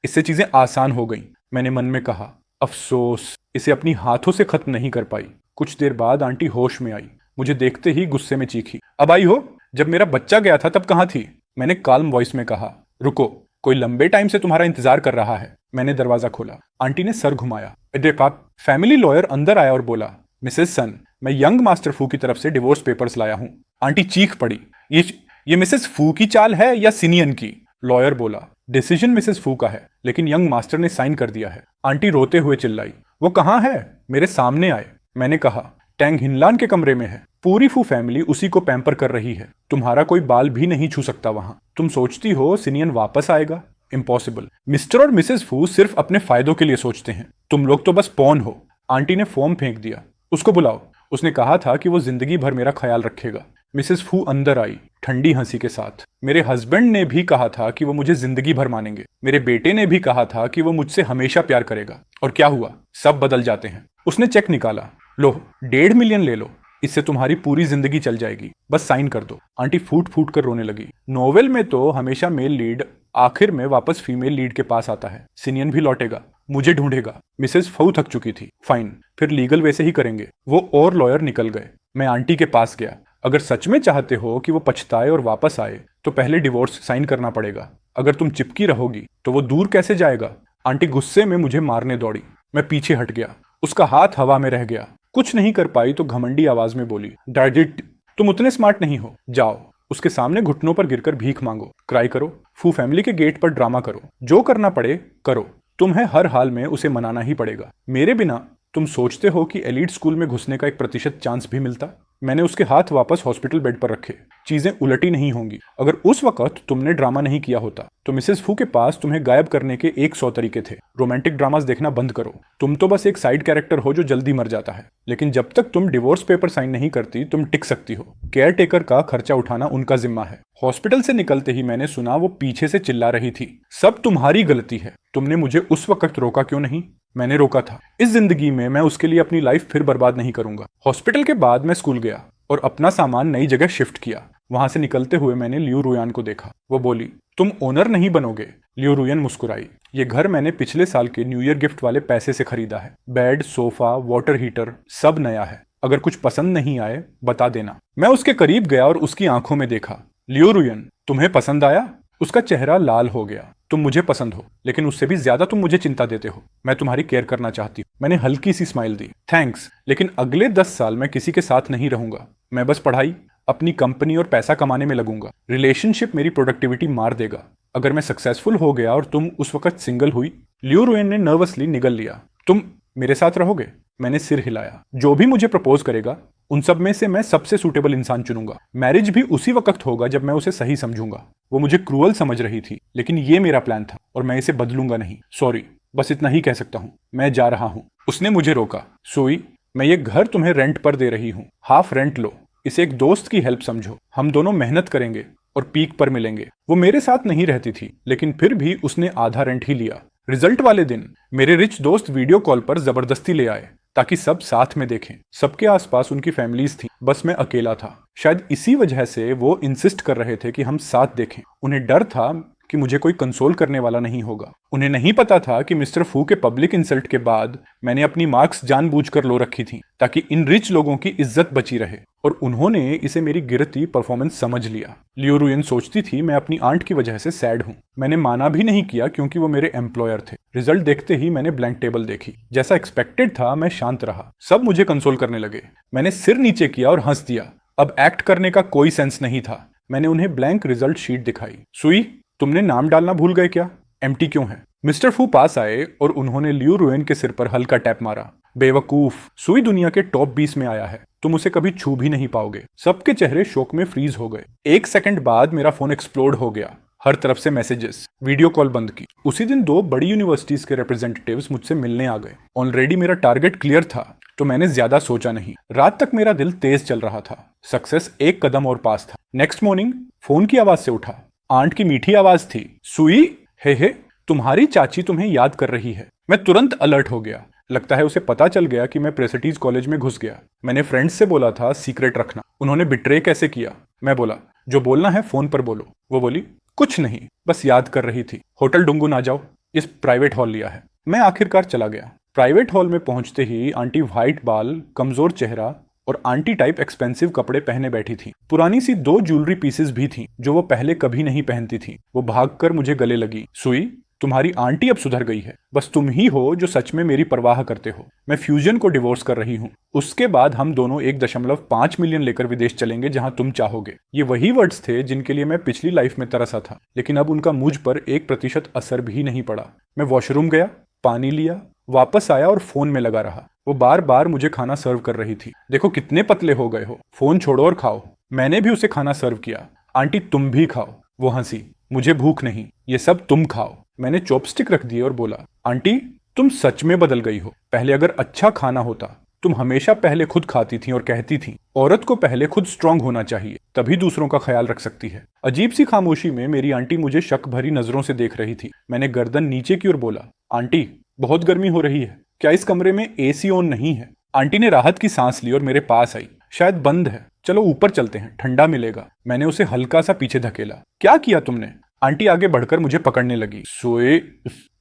[SPEAKER 1] इससे चीजें आसान हो गईं। मैंने मन में कहा, अफसोस इसे अपनी हाथों से खत्म नहीं कर पाई। कुछ देर बाद आंटी होश में आई। मुझे देखते ही गुस्से में चीखी, अब आई हो? जब मेरा बच्चा गया था तब कहाँ थी? मैंने काल्म वॉइस में कहा, रुको, कोई लंबे टाइम से तुम्हारा इंतजार कर रहा है। मैंने दरवाजा खोला। आंटी ने सर घुमाया। देखा, फैमिली लॉयर अंदर आया और बोला, मिसेस सन, मैं यंग मास्टर फू की तरफ से डिवोर्स पेपर्स लाया हूं। आंटी चीख पड़ी, ये मिसेस फू की चाल है या सिनियन की? लॉयर बोला, डिसीजन मिसेस फू का है, लेकिन यंग मास्टर ने साइन कर दिया है। आंटी रोते हुए चिल्लाई, वो कहाँ है? मेरे सामने आए। मैंने कहा, टैंग हिनलान के कमरे में है। पूरी फू फैमिली उसी को पैम्पर कर रही है। तुम्हारा कोई बाल भी नहीं छू सकता वहां। तुम सोचती हो सिनियन वापस आएगा? इम्पॉसिबल। मिस्टर और मिसेस फू सिर्फ अपने फायदों के लिए सोचते हैं। तुम लोग तो बस पॉन हो। आंटी ने फॉर्म फेंक दिया। उसको बुलाओ। उसने कहा था कि वो जिंदगी भर मेरा ख्याल रखेगा। मिसेस फू अंदर आई, ठंडी हंसी के साथ। मेरे हस्बैंड ने भी कहा था कि वो मुझे जिंदगी भर मानेंगे। मेरे बेटे ने भी कहा था कि वो मुझसे हमेशा प्यार करेगा। और क्या हुआ? सब बदल जाते हैं। उसने चेक निकाला। लो, 1.5 मिलियन ले लो, इससे तुम्हारी पूरी जिंदगी चल जाएगी, बस साइन कर दो। आंटी फूट फूट कर रोने लगी। नोवेल में तो हमेशा मेल लीड आखिर में वापस फीमेल लीड के पास आता है। सिनियन भी लौटेगा, मुझे ढूंढेगा। मिसेस फू थक चुकी थी। फाइन, फिर लीगल वैसे ही करेंगे। वो और लॉयर निकल गए। मैं आंटी के पास गया। अगर सच में चाहते हो कि वो पछताए और वापस आए तो पहले डिवोर्स साइन करना पड़ेगा। अगर तुम चिपकी रहोगी तो वो दूर कैसे जाएगा? आंटी गुस्से में मुझे मारने दौड़ी। मैं पीछे हट गया। उसका हाथ हवा में रह गया। कुछ नहीं कर पाई तो घमंडी आवाज में बोली, डैडी तुम उतने स्मार्ट नहीं हो, जाओ उसके सामने घुटनों पर गिरकर भीख मांगो, क्राई करो, फू फैमिली के गेट पर ड्रामा करो, जो करना पड़े करो। तुम्हें हर हाल में उसे मनाना ही पड़ेगा। मेरे बिना तुम सोचते हो कि एलीट स्कूल में घुसने का 1% चांस भी मिलता? मैंने उसके हाथ वापस हॉस्पिटल बेड पर रखे। चीजें उलटी नहीं होंगी। अगर उस वक्त तुमने ड्रामा नहीं किया होता तो मिसेस फू के पास तुम्हें गायब करने के 100 तरीके थे। रोमांटिक ड्रामास देखना बंद करो। तुम तो बस एक साइड कैरेक्टर हो जो जल्दी मर जाता है। लेकिन जब तक तुम डिवोर्स पेपर साइन नहीं करती तुम टिक सकती हो। केयर टेकर का खर्चा उठाना उनका जिम्मा है। हॉस्पिटल से निकलते ही मैंने सुना वो पीछे से चिल्ला रही थी, सब तुम्हारी गलती है, तुमने मुझे उस वक्त रोका क्यों नहीं? मैंने रोका था। इस जिंदगी में मैं उसके लिए अपनी लाइफ फिर बर्बाद नहीं करूंगा। हॉस्पिटल के बाद मैं स्कूल गया और अपना सामान नई जगह शिफ्ट किया। वहां से निकलते हुए मैंने लियू रुयान को देखा। वो बोली, तुम ओनर नहीं बनोगे। लियू रुयान मुस्कुराई। ये घर मैंने पिछले साल के न्यू ईयर गिफ्ट वाले पैसे से खरीदा है। बेड, सोफा, वाटर हीटर सब नया है। अगर कुछ पसंद नहीं आए बता देना। मैं उसके करीब गया और उसकी आंखों में देखा। लियू रुयान, तुम्हें पसंद आया? उसका चेहरा लाल हो गया। तुम मुझे पसंद हो, लेकिन उससे भी ज्यादा तुम मुझे चिंता देते हो। मैं तुम्हारी केयर करना चाहती हूँ। मैंने हल्की सी स्माइल दी। थैंक्स, लेकिन अगले 10 साल मैं किसी के साथ नहीं रहूंगा। मैं बस पढ़ाई, अपनी कंपनी और पैसा कमाने में लगूंगा। रिलेशनशिप मेरी प्रोडक्टिविटी मार देगा। अगर मैं सक्सेसफुल हो गया और तुम उस वक्त सिंगल हुई। लियू रुयान ने नर्वसली निगल लिया। तुम मेरे साथ रहोगे? मैंने सिर हिलाया। जो भी मुझे प्रपोज करेगा उन सब में से मैं सबसे सूटेबल इंसान चुनूंगा। मैरिज भी उसी वक्त होगा जब मैं उसे सही समझूंगा। वो मुझे क्रूअल समझ रही थी, लेकिन ये मेरा प्लान था और मैं इसे बदलूंगा नहीं। सॉरी, बस इतना ही कह सकता हूँ। मैं जा रहा हूँ। उसने मुझे रोका। सोई, मैं ये घर तुम्हें रेंट पर दे रही हूँ। हाफ रेंट लो। इसे एक दोस्त की हेल्प समझो। हम दोनों मेहनत करेंगे और पीक पर मिलेंगे। वो मेरे साथ नहीं रहती थी, लेकिन फिर भी उसने आधा रेंट ही लिया। रिजल्ट वाले दिन मेरे रिच दोस्त वीडियो कॉल पर जबरदस्ती ले आए ताकि सब साथ में देखें। सबके आसपास उनकी फैमिलीज थी, बस मैं अकेला था। शायद इसी वजह से वो इंसिस्ट कर रहे थे कि हम साथ देखें। उन्हें डर था कि मुझे कोई कंसोल करने वाला नहीं होगा। उन्हें नहीं पता था कि मिस्टर फू के पब्लिक इंसल्ट के बाद मैंने अपनी मार्क्स जानबूझकर लो रखी थी ताकि इन रिच लोगों की इज्जत बची रहे, और उन्होंने इसे मेरी गिरती परफॉर्मेंस समझ लिया। लियो रुयन सोचती थी मैं अपनी आंट की वजह से सैड हूँ। मैंने माना भी नहीं किया क्योंकि वो मेरे एम्प्लॉयर थे। रिजल्ट देखते ही मैंने ब्लैंक टेबल देखी। जैसा एक्सपेक्टेड था मैं शांत रहा। सब मुझे कंसोल करने लगे। मैंने सिर नीचे किया और हंस दिया। अब एक्ट करने का कोई सेंस नहीं था। मैंने उन्हें ब्लैंक रिजल्ट शीट दिखाई। सुई, तुमने नाम डालना भूल गए क्या? एम्प्टी क्यों है? मिस्टर फू पास आए और उन्होंने लियो रुयन के सिर पर हल्का टैप मारा। बेवकूफ, सुई दुनिया के टॉप 20 में आया है, तुम उसे कभी छू भी नहीं पाओगे। सबके चेहरे शोक में फ्रीज हो गए। 1 सेकंड बाद मेरा फोन एक्सप्लोड हो गया। हर तरफ से मैसेजेस। वीडियो कॉल बंद की। उसी दिन 2 बड़ी यूनिवर्सिटीज के रिप्रेजेंटेटिव्स मुझसे मिलने आ गए। ऑलरेडी मेरा टारगेट क्लियर था तो मैंने ज्यादा सोचा नहीं। रात तक मेरा दिल तेज चल रहा था। सक्सेस एक कदम और पास था। नेक्स्ट मॉर्निंग फोन की आवाज से उठा। आंट की मीठी आवाज थी, सुई, हे तुम्हारी चाची तुम्हें याद कर रही है। मैं तुरंत अलर्ट हो गया। लगता है उसे पता चल गया कि मैं प्रेस्टीज कॉलेज में घुस गया। मैंने फ्रेंड्स से बोला था सीक्रेट रखना। उन्होंने बिट्रे कैसे किया? मैं बोला, जो बोलना है फोन पर बोलो। वो बोली, कुछ नहीं, बस याद कर रही थी। होटल डुंगुन आ जाओ, इस प्राइवेट हॉल लिया है। मैं आखिरकार चला गया। प्राइवेट हॉल में पहुंचते ही आंटी व्हाइट बाल, कमजोर चेहरा और आंटी टाइप एक्सपेंसिव कपड़े पहने बैठी थी। पुरानी सी 2 ज्वेलरी पीसेस भी थी जो वो पहले कभी नहीं पहनती थी। वो भागकर मुझे गले लगी। सुई, तुम्हारी आंटी अब सुधर गई है। बस तुम ही हो जो सच में मेरी परवाह करते हो। मैं फ्यूजन को डिवोर्स कर रही हूँ। उसके बाद हम दोनों 1.5 मिलियन लेकर विदेश चलेंगे जहां तुम चाहोगे। ये वही वर्ड्स थे जिनके लिए मैं पिछली लाइफ में तरसा था, लेकिन अब उनका मुझ पर 1% असर भी नहीं पड़ा। मैं वॉशरूम गया, पानी लिया, वापस आया और फोन में लगा रहा। वो बार बार मुझे खाना सर्व कर रही थी। देखो कितने पतले हो गए हो, फोन छोड़ो और खाओ। मैंने भी उसे खाना सर्व किया। आंटी तुम भी खाओ। वो हंसी। मुझे भूख नहीं, ये सब तुम खाओ। मैंने चॉपस्टिक रख दिए और बोला, आंटी तुम सच में बदल गई हो। पहले अगर अच्छा खाना होता, तुम हमेशा पहले खुद खाती थी और कहती थी औरत को पहले खुद स्ट्रांग होना चाहिए, तभी दूसरों का ख्याल रख सकती है। अजीब सी खामोशी में मेरी आंटी मुझे शक भरी नजरों से देख रही थी। मैंने गर्दन नीचे की ओर बोला, आंटी बहुत गर्मी हो रही है, क्या इस कमरे में एसी ऑन नहीं है? आंटी ने राहत की सांस ली और मेरे पास आई। शायद बंद है, चलो ऊपर चलते हैं, ठंडा मिलेगा। मैंने उसे हल्का सा पीछे धकेला। क्या किया तुमने? आंटी आगे बढ़कर मुझे पकड़ने लगी। सोए,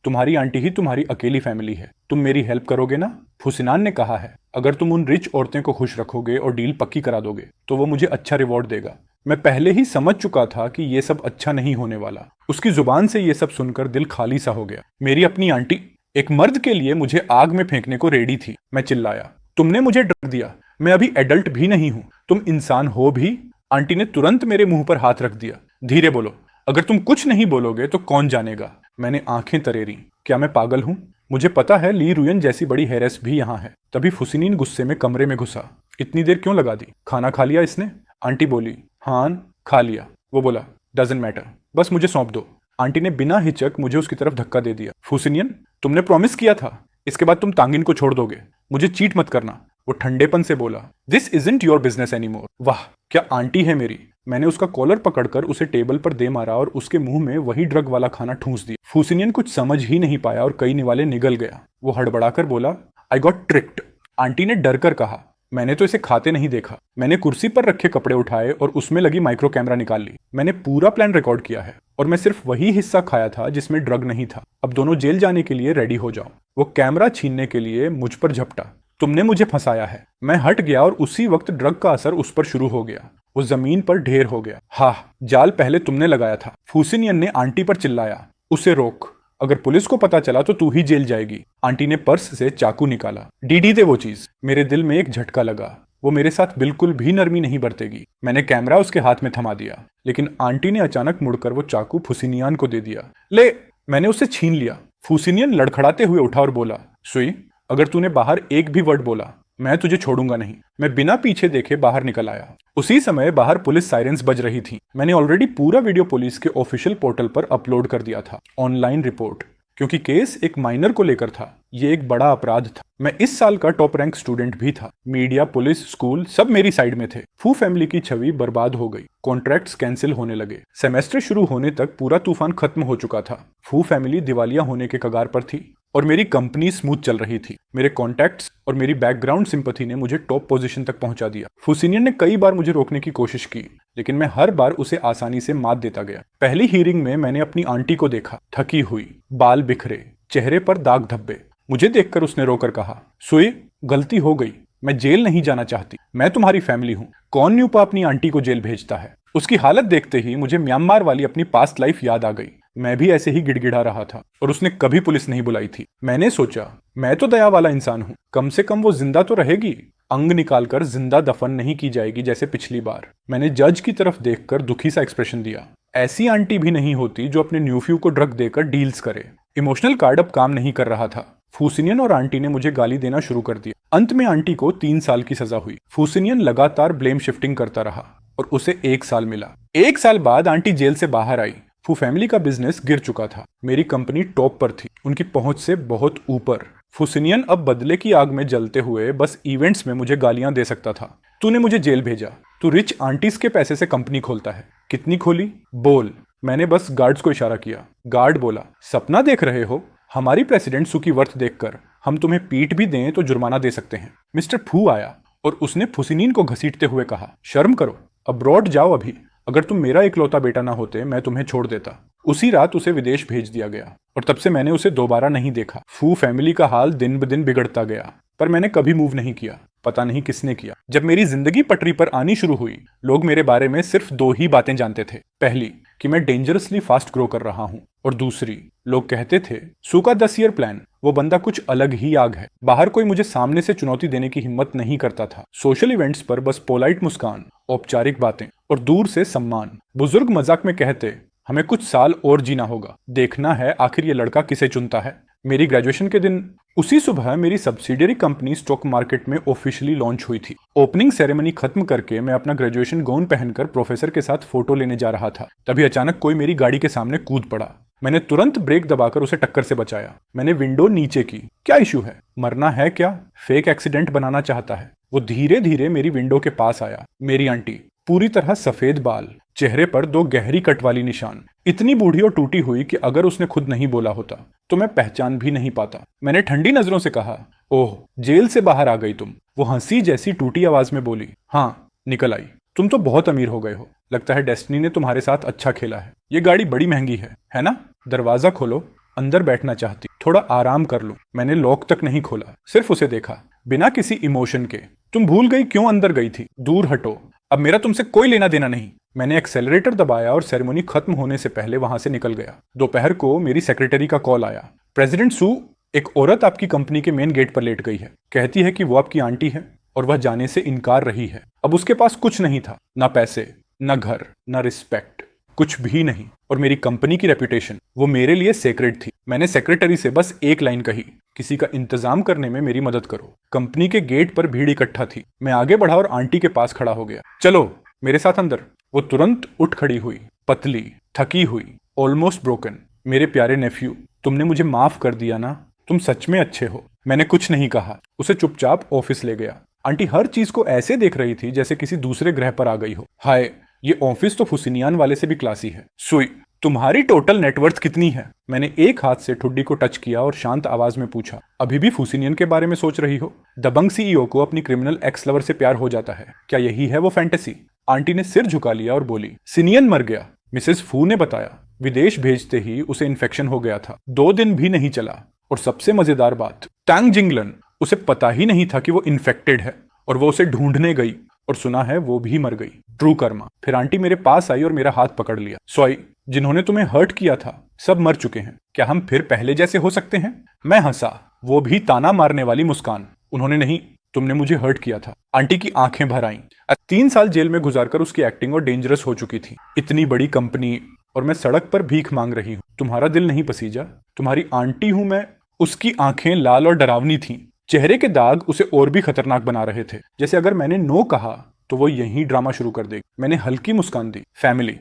[SPEAKER 1] तुम्हारी आंटी ही तुम्हारी अकेली फैमिली है, तुम मेरी हेल्प करोगे ना? फुसिनान ने कहा है अगर तुम उन रिच औरतें को खुश रखोगे और डील पक्की करा दोगे तो वो मुझे अच्छा रिवॉर्ड देगा। मैं पहले ही समझ चुका था कि ये सब अच्छा नहीं होने वाला। उसकी जुबान से ये सब सुनकर दिल खाली सा हो गया। मेरी अपनी आंटी एक मर्द के लिए मुझे आग में फेंकने को रेडी थी। मैं चिल्लाया, तुमने मुझे डर दिया, मैं अभी एडल्ट भी नहीं हूं, तुम इंसान हो भी। आंटी ने तुरंत मेरे मुंह पर हाथ रख दिया। धीरे बोलो, अगर तुम कुछ नहीं बोलोगे तो कौन जानेगा। मैंने आंखें तरेरी। क्या मैं पागल हूं? मुझे पता है ली रुयन जैसी बड़ी हेरेस भी यहाँ है। तभी फुसिनीन गुस्से में कमरे में घुसा। इतनी देर क्यों लगा दी? खाना खा लिया इसने? आंटी बोली, हाँ खा लिया। वो बोला, डजंट मैटर, बस मुझे सौंप दो। आंटी ने बिना हिचक मुझे उसकी तरफ धक्का दे दिया। फुसिनियन, तुमने प्रॉमिस किया था, इसके बाद तुम तांगिन को छोड़ दोगे, मुझे चीट मत करना। वो ठंडेपन से बोला, this isn't your business anymore. वाह क्या आंटी है मेरी। मैंने उसका कॉलर पकड़कर उसे टेबल पर दे मारा और उसके मुंह में वही ड्रग वाला खाना ठूंस दिया। फुसिनियन कुछ समझ ही नहीं पाया और कई निवाले निगल गया। वो हड़बड़ाकर बोला, आई गॉट ट्रिक्ड। आंटी ने डर कर कहा, मैंने तो इसे खाते नहीं देखा। मैंने कुर्सी पर रखे कपड़े उठाए और उसमें लगी माइक्रो कैमरा निकाल ली। मैंने पूरा प्लान रिकॉर्ड किया है और मैं सिर्फ वही हिस्सा खाया था जिसमें ड्रग नहीं था। अब दोनों जेल जाने के लिए रेडी हो जाओ। वो कैमरा छीनने के लिए मुझ पर झपटा। तुमने मुझे फंसाया है। मैं हट गया और उसी वक्त ड्रग का असर उस पर शुरू हो गया। वो जमीन पर ढेर हो गया। हा, जाल पहले तुमने लगाया था। फुसिनियन ने आंटी पर चिल्लाया, उसे रोक, अगर पुलिस को पता चला तो तू ही जेल जाएगी। आंटी ने पर्स से चाकू निकाला। डीडी दे वो चीज। मेरे दिल में एक झटका लगा। वो मेरे साथ बिल्कुल भी नरमी नहीं बरतेगी। मैंने कैमरा उसके हाथ में थमा दिया, लेकिन आंटी ने अचानक मुड़कर वो चाकू फुसिनियन को दे दिया। ले, मैंने उसे छीन लिया। फुसिनियन लड़खड़ाते हुए उठा और बोला, सुई, अगर तूने बाहर एक भी वर्ड बोला मैं तुझे छोड़ूंगा नहीं। मैं बिना पीछे देखे बाहर निकल आया। उसी समय बाहर पुलिस साइरेंस बज रही थी। मैंने ऑलरेडी पूरा वीडियो पुलिस के ऑफिशियल पोर्टल पर अपलोड कर दिया था, ऑनलाइन रिपोर्ट, क्योंकि केस एक माइनर को लेकर था। ये एक बड़ा अपराध था। मैं इस साल का टॉप रैंक स्टूडेंट भी था। मीडिया, पुलिस, स्कूल सब मेरी साइड में थे। फू फैमिली की छवि बर्बाद हो गई। कॉन्ट्रैक्ट्स कैंसिल होने लगे। सेमेस्टर शुरू होने तक पूरा तूफान खत्म हो चुका था। फू फैमिली दिवालिया होने के कगार पर थी। और मेरी कंपनी स्मूथ चल रही थी। मेरे कॉन्टैक्ट्स और मेरी बैकग्राउंड सिंपैथी ने मुझे टॉप पोजीशन तक पहुंचा दिया। फुसिनियन ने कई बार मुझे रोकने की कोशिश की, लेकिन मैं हर बार उसे आसानी से मात देता गया। पहली हीयरिंग में मैंने अपनी आंटी को देखा, थकी हुई, बाल बिखरे, चेहरे पर दाग धब्बे। मुझे देखकर उसने रोकर कहा, सुई, गलती हो गई, मैं जेल नहीं जाना चाहती, मैं तुम्हारी फैमिली हूँ। कौन न्यूपा अपनी आंटी को जेल भेजता है? उसकी हालत देखते ही मुझे म्यांमार वाली अपनी पास्ट लाइफ याद आ गई। मैं भी ऐसे ही गिड़गिड़ा रहा था और उसने कभी पुलिस नहीं बुलाई थी। मैंने सोचा, मैं तो दया वाला इंसान हूँ, कम से कम वो जिंदा तो रहेगी, अंग निकालकर जिंदा दफन नहीं की जाएगी जैसे पिछली बार। मैंने जज की तरफ देखकर दुखी सा एक्सप्रेशन दिया। ऐसी आंटी भी नहीं होती जो अपने न्यूफ्यू को ड्रग देकर डील्स करे। इमोशनल कार्ड अब काम नहीं कर रहा था। फुसिनियन और आंटी ने मुझे गाली देना शुरू कर दिया। अंत में आंटी को 3 साल की सजा हुई। फुसिनियन लगातार ब्लेम शिफ्टिंग करता रहा और उसे 1 साल मिला। 1 साल बाद आंटी जेल से बाहर आई। फू फैमिली का बिजनेस गिर चुका था। मेरी कंपनी टॉप पर थी, उनकी पहुंच से बहुत ऊपर। फुसिनियन अब बदले की आग में जलते हुए बस इवेंट्स में मुझे गालियां दे सकता था। तूने मुझे जेल भेजा, तू रिच आंटीज के पैसे से कंपनी खोलता है। कितनी खोली? बोल। मैंने बस गार्ड्स को इशारा किया। गार्ड बोला, सपना देख रहे हो? हमारी प्रेसिडेंट सू की वर्थ देखकर हम तुम्हें पीट भी दें तो जुर्माना दे सकते हैं। मिस्टर फू आया और उसने फुसिनियन को घसीटते हुए कहा, शर्म करो, अब्रॉड जाओ अभी। अगर तुम मेरा इकलौता बेटा ना होते मैं तुम्हें छोड़ देता। उसी रात उसे विदेश भेज दिया गया और तब से मैंने उसे दोबारा नहीं देखा। फू फैमिली का हाल दिन ब दिन बिगड़ता गया, पर मैंने कभी मूव नहीं किया। पता नहीं किसने किया। जब मेरी जिंदगी पटरी पर आनी शुरू हुई, लोग मेरे बारे में सिर्फ 2 ही बातें जानते थे। पहली, कि मैं डेंजरसली फास्ट ग्रो कर रहा हूं, और दूसरी, लोग कहते थे, सू का 10 ईयर प्लान, वो बंदा कुछ अलग ही आग है। बाहर कोई मुझे सामने से चुनौती देने की हिम्मत नहीं करता था। सोशल इवेंट्स पर बस पोलाइट मुस्कान, औपचारिक बातें और दूर से सम्मान। बुजुर्ग मजाक में कहते, हमें कुछ साल और जीना होगा, देखना है आखिर ये लड़का किसे चुनता है। मेरी ग्रेजुएशन के दिन उसी सुबह मेरी सब्सिडियरी कंपनी स्टॉक मार्केट में ऑफिशियली लॉन्च हुई थी। ओपनिंग सेरेमनी खत्म करके मैं अपना ग्रेजुएशन गाउन पहनकर प्रोफेसर के साथ फोटो लेने जा रहा था। तभी अचानक कोई मेरी गाड़ी के सामने कूद पड़ा। मैंने तुरंत ब्रेक दबाकर उसे टक्कर से बचाया। मैंने विंडो नीचे की। क्या इशू है? मरना है क्या? फेक एक्सीडेंट बनाना चाहता है। वो धीरे धीरे मेरी विंडो के पास आया। मेरी आंटी, पूरी तरह सफेद बाल, चेहरे पर 2 गहरी कट वाली निशान, इतनी बूढ़ी और टूटी हुई कि अगर उसने खुद नहीं बोला होता तो मैं पहचान भी नहीं पाता। मैंने ठंडी नजरों से कहा, ओह, जेल से बाहर आ गई तुम। वो हंसी जैसी टूटी आवाज में बोली, हाँ, निकल आई। तुम तो बहुत अमीर हो गए हो। लगता है डेस्टिनी ने तुम्हारे साथ अच्छा खेला है। ये गाड़ी बड़ी महंगी है ना? दरवाजा खोलो, अंदर बैठना चाहती, थोड़ा आराम कर लूं। मैंने लॉक तक नहीं खोला, सिर्फ उसे देखा, बिना किसी इमोशन के। तुम भूल गई क्यों अंदर गई थी? दूर हटो, अब मेरा तुमसे कोई लेना देना नहीं। मैंने एक्सेलरेटर दबाया और सेरेमनी खत्म होने से पहले वहां से निकल गया। दोपहर को मेरी सेक्रेटरी का कॉल आया। प्रेसिडेंट सू, एक औरत आपकी कंपनी के मेन गेट पर लेट गई है। कहती है कि वो आपकी आंटी है और वह जाने से इनकार रही है। अब उसके पास कुछ नहीं था, ना पैसे, ना घर, ना रिस्पेक्ट, कुछ भी नहीं। और मेरी कंपनी की रेपुटेशन, वो मेरे लिए सेक्रेट थी। मैंने सेक्रेटरी से बस एक लाइन कही, किसी का इंतजाम करने में मेरी मदद करो। कंपनी के गेट पर भीड़ इकट्ठा थी। मैं आगे बढ़ा और आंटी के पास खड़ा हो गया। चलो मेरे साथ अंदर। वो तुरंत उठ खड़ी हुई, पतली, थकी हुई, ऑलमोस्ट ब्रोकन। मेरे प्यारे नेफ्यू, तुमने मुझे माफ कर दिया ना? तुम सच में अच्छे हो। मैंने कुछ नहीं कहा, उसे चुपचाप ऑफिस ले गया। आंटी हर चीज को ऐसे देख रही थी जैसे किसी दूसरे ग्रह पर आ गई हो। हाय, ये ऑफिस तो फुसिनियान वाले से भी क्लासी है। सुई, तुम्हारी टोटल नेटवर्थ कितनी है? मैंने एक हाथ से ठुड्डी को टच किया और शांत आवाज में पूछा, अभी भी फुसिनियन के बारे में सोच रही हो? दबंग सीईओ को अपनी क्रिमिनल एक्स लवर से प्यार हो जाता है, क्या यही है वो फैंटेसी? आंटी ने सिर झुका लिया और बोली, सिनियन मर गया। मिसेस फू ने बताया, विदेश भेजते ही उसे इन्फेक्शन हो गया था। 2 दिन भी नहीं चला। और सबसे मजेदार बात, टैंग जिंगलन, उसे पता ही नहीं था कि वो इन्फेक्टेड है और वो उसे ढूंढने गई और सुना है वो भी मर गई। ट्रू कर्मा। फिर आंटी मेरे पास आई और मेरा हाथ पकड़ लिया। सॉरी, जिन्होंने तुम्हें हर्ट किया था सब मर चुके हैं, क्या हम फिर पहले जैसे हो सकते हैं? मैं हंसा, वो भी ताना मारने वाली मुस्कान। उन्होंने नहीं, तुमने मुझे हर्ट किया था। आंटी की आंखें भर आईं। 3 साल जेल में गुजारकर उसकी एक्टिंग और डेंजरस हो चुकी थी। इतनी बड़ी कंपनी और मैं सड़क पर भीख मांग रही हूँ। तुम्हारा दिल नहीं पसीजा? तुम्हारी आंटी हूं मैं। उसकी आंखें लाल और डरावनी थीं। चेहरे के दाग उसे और भी खतरनाक बना रहे थे, जैसे अगर मैंने नो कहा तो वो यहीं ड्रामा शुरू कर देगी। मैंने हल्की मुस्कान दी। फैमिली,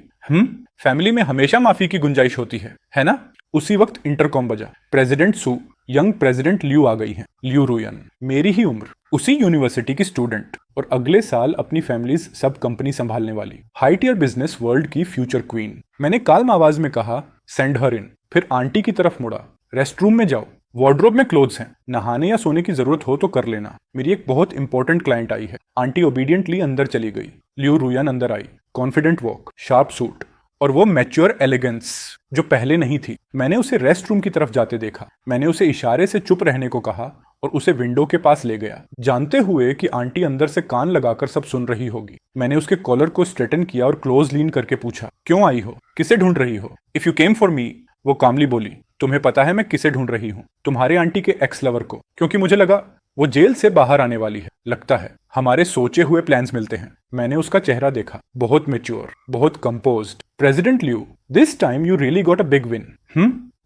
[SPEAKER 1] फैमिली में हमेशा माफी की गुंजाइश होती है ना? उसी वक्त इंटरकॉम बजा। प्रेसिडेंट सू, यंग प्रेसिडेंट लियू आ गई हैं। लियू रुयन, मेरी ही उम्र, उसी यूनिवर्सिटी की स्टूडेंट, और अगले साल अपनी फैमिलीज सब कंपनी संभालने वाली, हाई टियर बिजनेस वर्ल्ड की फ्यूचर क्वीन। मैंने काल्म आवाज में कहा, सेंड हर इन। फिर आंटी की तरफ मुड़ा, रेस्ट रूम में जाओ। वार्डरोब में क्लोथ्स हैं, नहाने या सोने की जरूरत हो तो कर लेना। मेरी एक बहुत इंपॉर्टेंट क्लाइंट आई है। आंटी ओबीडियंटली अंदर चली गई। लियू रुयान अंदर आई। कॉन्फिडेंट वॉक, शार्प सूट और वो मैच्योर एलिगेंस जो पहले नहीं थी। मैंने उसे रेस्ट रूम की तरफ जाते देखा। मैंने उसे इशारे से चुप रहने को कहा और उसे विंडो के पास ले गया, जानते हुए कि आंटी अंदर से कान लगाकर सब सुन रही होगी। मैंने उसके कॉलर को स्ट्रेटन किया और क्लोज लीन करके पूछा, क्यों आई हो, किसे ढूंढ रही हो? If you came for me, वो कामली बोली, तुम्हें पता है मैं किसे ढूंढ रही हूँ? तुम्हारे आंटी के एक्स लवर को, क्योंकि मुझे लगा वो जेल से बाहर आने वाली है। लगता है हमारे सोचे हुए प्लान्स मिलते हैं। मैंने उसका चेहरा देखा, बहुत मेच्योर, बहुत composed. President Liu, this time you really got a big win.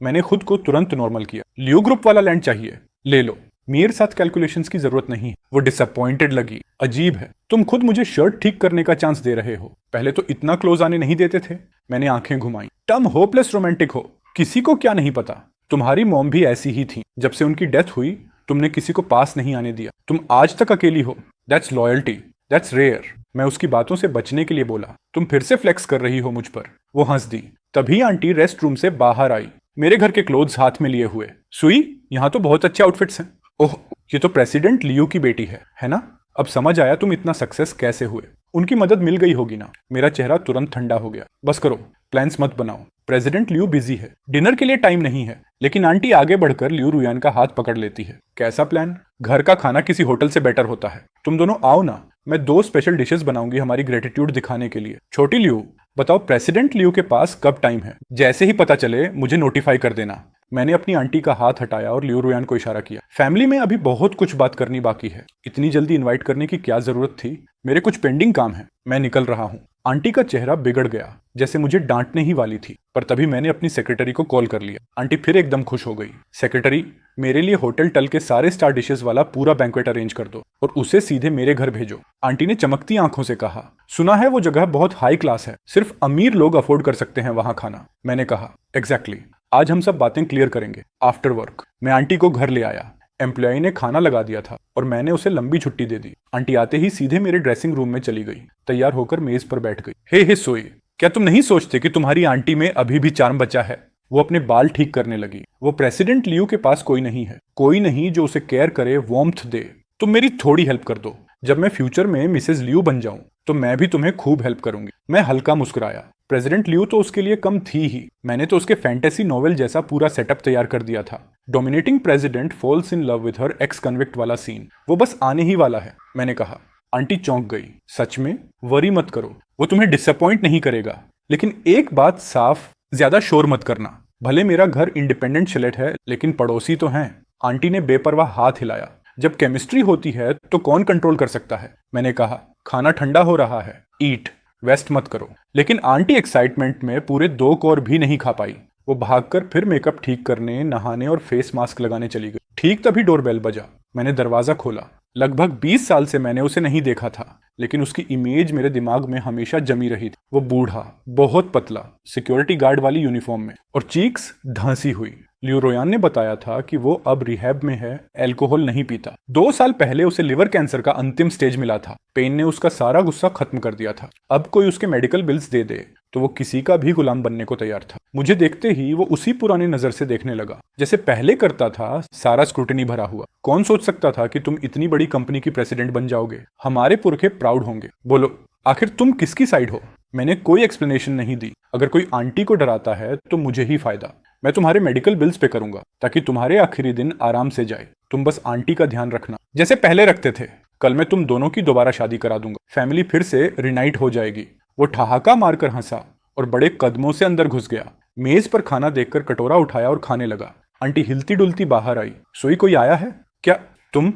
[SPEAKER 1] मैंने खुद को तुरंत नॉर्मल किया। लियू ग्रुप वाला लैंड चाहिए, ले लो, मेरे साथ कैलकुलेशंस की जरूरत नहीं है। वो डिसअपॉइंटेड लगी। अजीब है, तुम खुद मुझे शर्ट ठीक करने का चांस दे रहे हो, पहले तो इतना क्लोज आने नहीं देते थे। मैंने आंखें घुमाई। टर्म होपलेस रोमांटिक हो, किसी को क्या नहीं पता। तुम्हारी मॉम भी ऐसी ही थी। जब से उनकी डेथ हुई तुमने किसी को पास नहीं आने दिया। तुम आज तक अकेली हो। That's loyalty, that's rare. मैं उसकी बातों से बचने के लिए बोला, तुम फिर से फ्लेक्स कर रही हो मुझ पर। वो हंस दी। तभी आंटी रेस्ट रूम से बाहर आई, मेरे घर के क्लोथ्स हाथ में लिए हुए। सुई, यहाँ तो बहुत अच्छे आउटफिट्स हैं। ओह, ये तो प्रेसिडेंट लियू की बेटी है ना? अब समझ आया तुम इतना सक्सेस कैसे हुए। उनकी मदद मिल गई होगी ना? मेरा चेहरा तुरंत ठंडा हो गया। बस करो, प्लान्स मत बनाओ। प्रेसिडेंट लियू बिजी है, डिनर के लिए टाइम नहीं है। लेकिन आंटी आगे बढ़कर लियू रुयान का हाथ पकड़ लेती है। कैसा प्लान? घर का खाना किसी होटल से बेटर होता है। तुम दोनों आओ ना, मैं 2 स्पेशल डिशेस बनाऊंगी हमारी ग्रेटिट्यूड दिखाने के लिए। छोटी लियू, बताओ प्रेसिडेंट लियू के पास कब टाइम है? जैसे ही पता चले मुझे नोटिफाई कर देना। मैंने अपनी आंटी का हाथ हटाया और लियू रुयान को इशारा किया। फैमिली में अभी बहुत कुछ बात करनी बाकी है। इतनी जल्दी इनवाइट करने की क्या जरूरत थी? मेरे कुछ पेंडिंग काम है, मैं निकल रहा हूँ। आंटी का चेहरा बिगड़ गया, जैसे मुझे डांटने ही वाली थी। पर तभी मैंने अपनी सेक्रेटरी को कॉल कर लिया। आंटी फिर एकदम खुश हो गई। सेक्रेटरी, मेरे लिए होटल टल के सारे स्टार डिशेस वाला पूरा बैंक्वेट अरेंज कर दो और उसे सीधे मेरे घर भेजो। आंटी ने चमकती आंखों से कहा, सुना है वो जगह बहुत हाई क्लास है, सिर्फ अमीर लोग अफोर्ड कर सकते हैं वहां खाना। मैंने कहा, एग्जैक्टली, आज हम सब बातें क्लियर करेंगे आफ्टर वर्क। मैं आंटी को घर ले आया। एम्प्लॉय ने खाना लगा दिया था और मैंने उसे लंबी छुट्टी दे दी। आंटी आते ही सीधे मेरे ड्रेसिंग रूम में चली गई। तैयार होकर मेज पर बैठ गई। हे सोई, क्या तुम नहीं सोचते कि तुम्हारी आंटी में अभी भी चार्म बचा है? वो अपने बाल ठीक करने लगी। वो प्रेसिडेंट लियू के पास कोई नहीं है, कोई नहीं जो उसे केयर करे, वार्मथ दे। तुम मेरी थोड़ी हेल्प कर दो। जब मैं फ्यूचर में मिसेज लियू बन जाऊं तो मैं भी तुम्हें खूब हेल्प करूंगी। मैं हल्का मुस्कुराया। प्रेसिडेंट लियू तो उसके लिए कम थी ही। मैंने तो उसके फैंटेसी नॉवेल जैसा पूरा सेटअप तैयार कर दिया था। Dominating president falls in love with her x convict वाला सीन, वो बस आने ही वाला है। मैंने कहा। आंटी चौंक गई। सच में? वरी मत करो, वो तुम्हें डिसअपॉइंट नहीं करेगा। लेकिन एक बात साफ, ज्यादा शोर मत करना। भले मेरा घर इंडिपेंडेंट शिलेट है, लेकिन पड़ोसी तो हैं। आंटी ने बेपरवाह हाथ हिलाया। जब केमिस्ट्री होती है तो कौन कंट्रोल कर सकता है? मैंने कहा, खाना ठंडा हो रहा है, ईट, वेस्ट मत करो। लेकिन आंटी एक्साइटमेंट में पूरे 2 कोर भी नहीं खा पाई। वो भागकर फिर मेकअप ठीक करने, नहाने और फेस मास्क लगाने चली गई। ठीक तभी डोरबेल बजा। मैंने दरवाजा खोला। लगभग 20 साल से मैंने उसे नहीं देखा था, लेकिन उसकी इमेज मेरे दिमाग में हमेशा जमी रही थी। वो बूढ़ा, बहुत पतला, सिक्योरिटी गार्ड वाली यूनिफॉर्म में, और चीक्स धांसी हुई। लियू रुयान ने बताया था कि वो अब रिहैब में है, अल्कोहल नहीं पीता। 2 साल पहले उसे लिवर कैंसर का अंतिम स्टेज मिला था। पेन ने उसका सारा गुस्सा खत्म कर दिया था। अब कोई उसके मेडिकल बिल्स दे दे तो वो किसी का भी गुलाम बनने को तैयार था। मुझे देखते ही वो उसी पुरानी नजर से देखने लगा जैसे पहले करता था, सारा स्क्रूटनी भरा हुआ। कौन सोच सकता था कि तुम इतनी बड़ी कंपनी की प्रेसिडेंट बन जाओगे? हमारे पुरखे प्राउड होंगे। बोलो, आखिर तुम किसकी साइड हो? मैंने कोई एक्सप्लेनेशन नहीं दी। अगर कोई आंटी को डराता है तो मुझे ही फायदा। मैं तुम्हारे मेडिकल बिल्स पे करूंगा ताकि तुम्हारे आखिरी दिन आराम से जाए। तुम बस आंटी का ध्यान रखना, जैसे पहले रखते थे। कल मैं तुम दोनों की दोबारा शादी करा दूंगा। फैमिली फिर से रिनाइट हो जाएगी। वो ठहाका मारकर हंसा और बड़े कदमों से अंदर घुस गया। मेज पर खाना देखकर कटोरा उठाया और खाने लगा। आंटी हिलती डुलती बाहर आई। सोई, कोई आया है क्या? तुम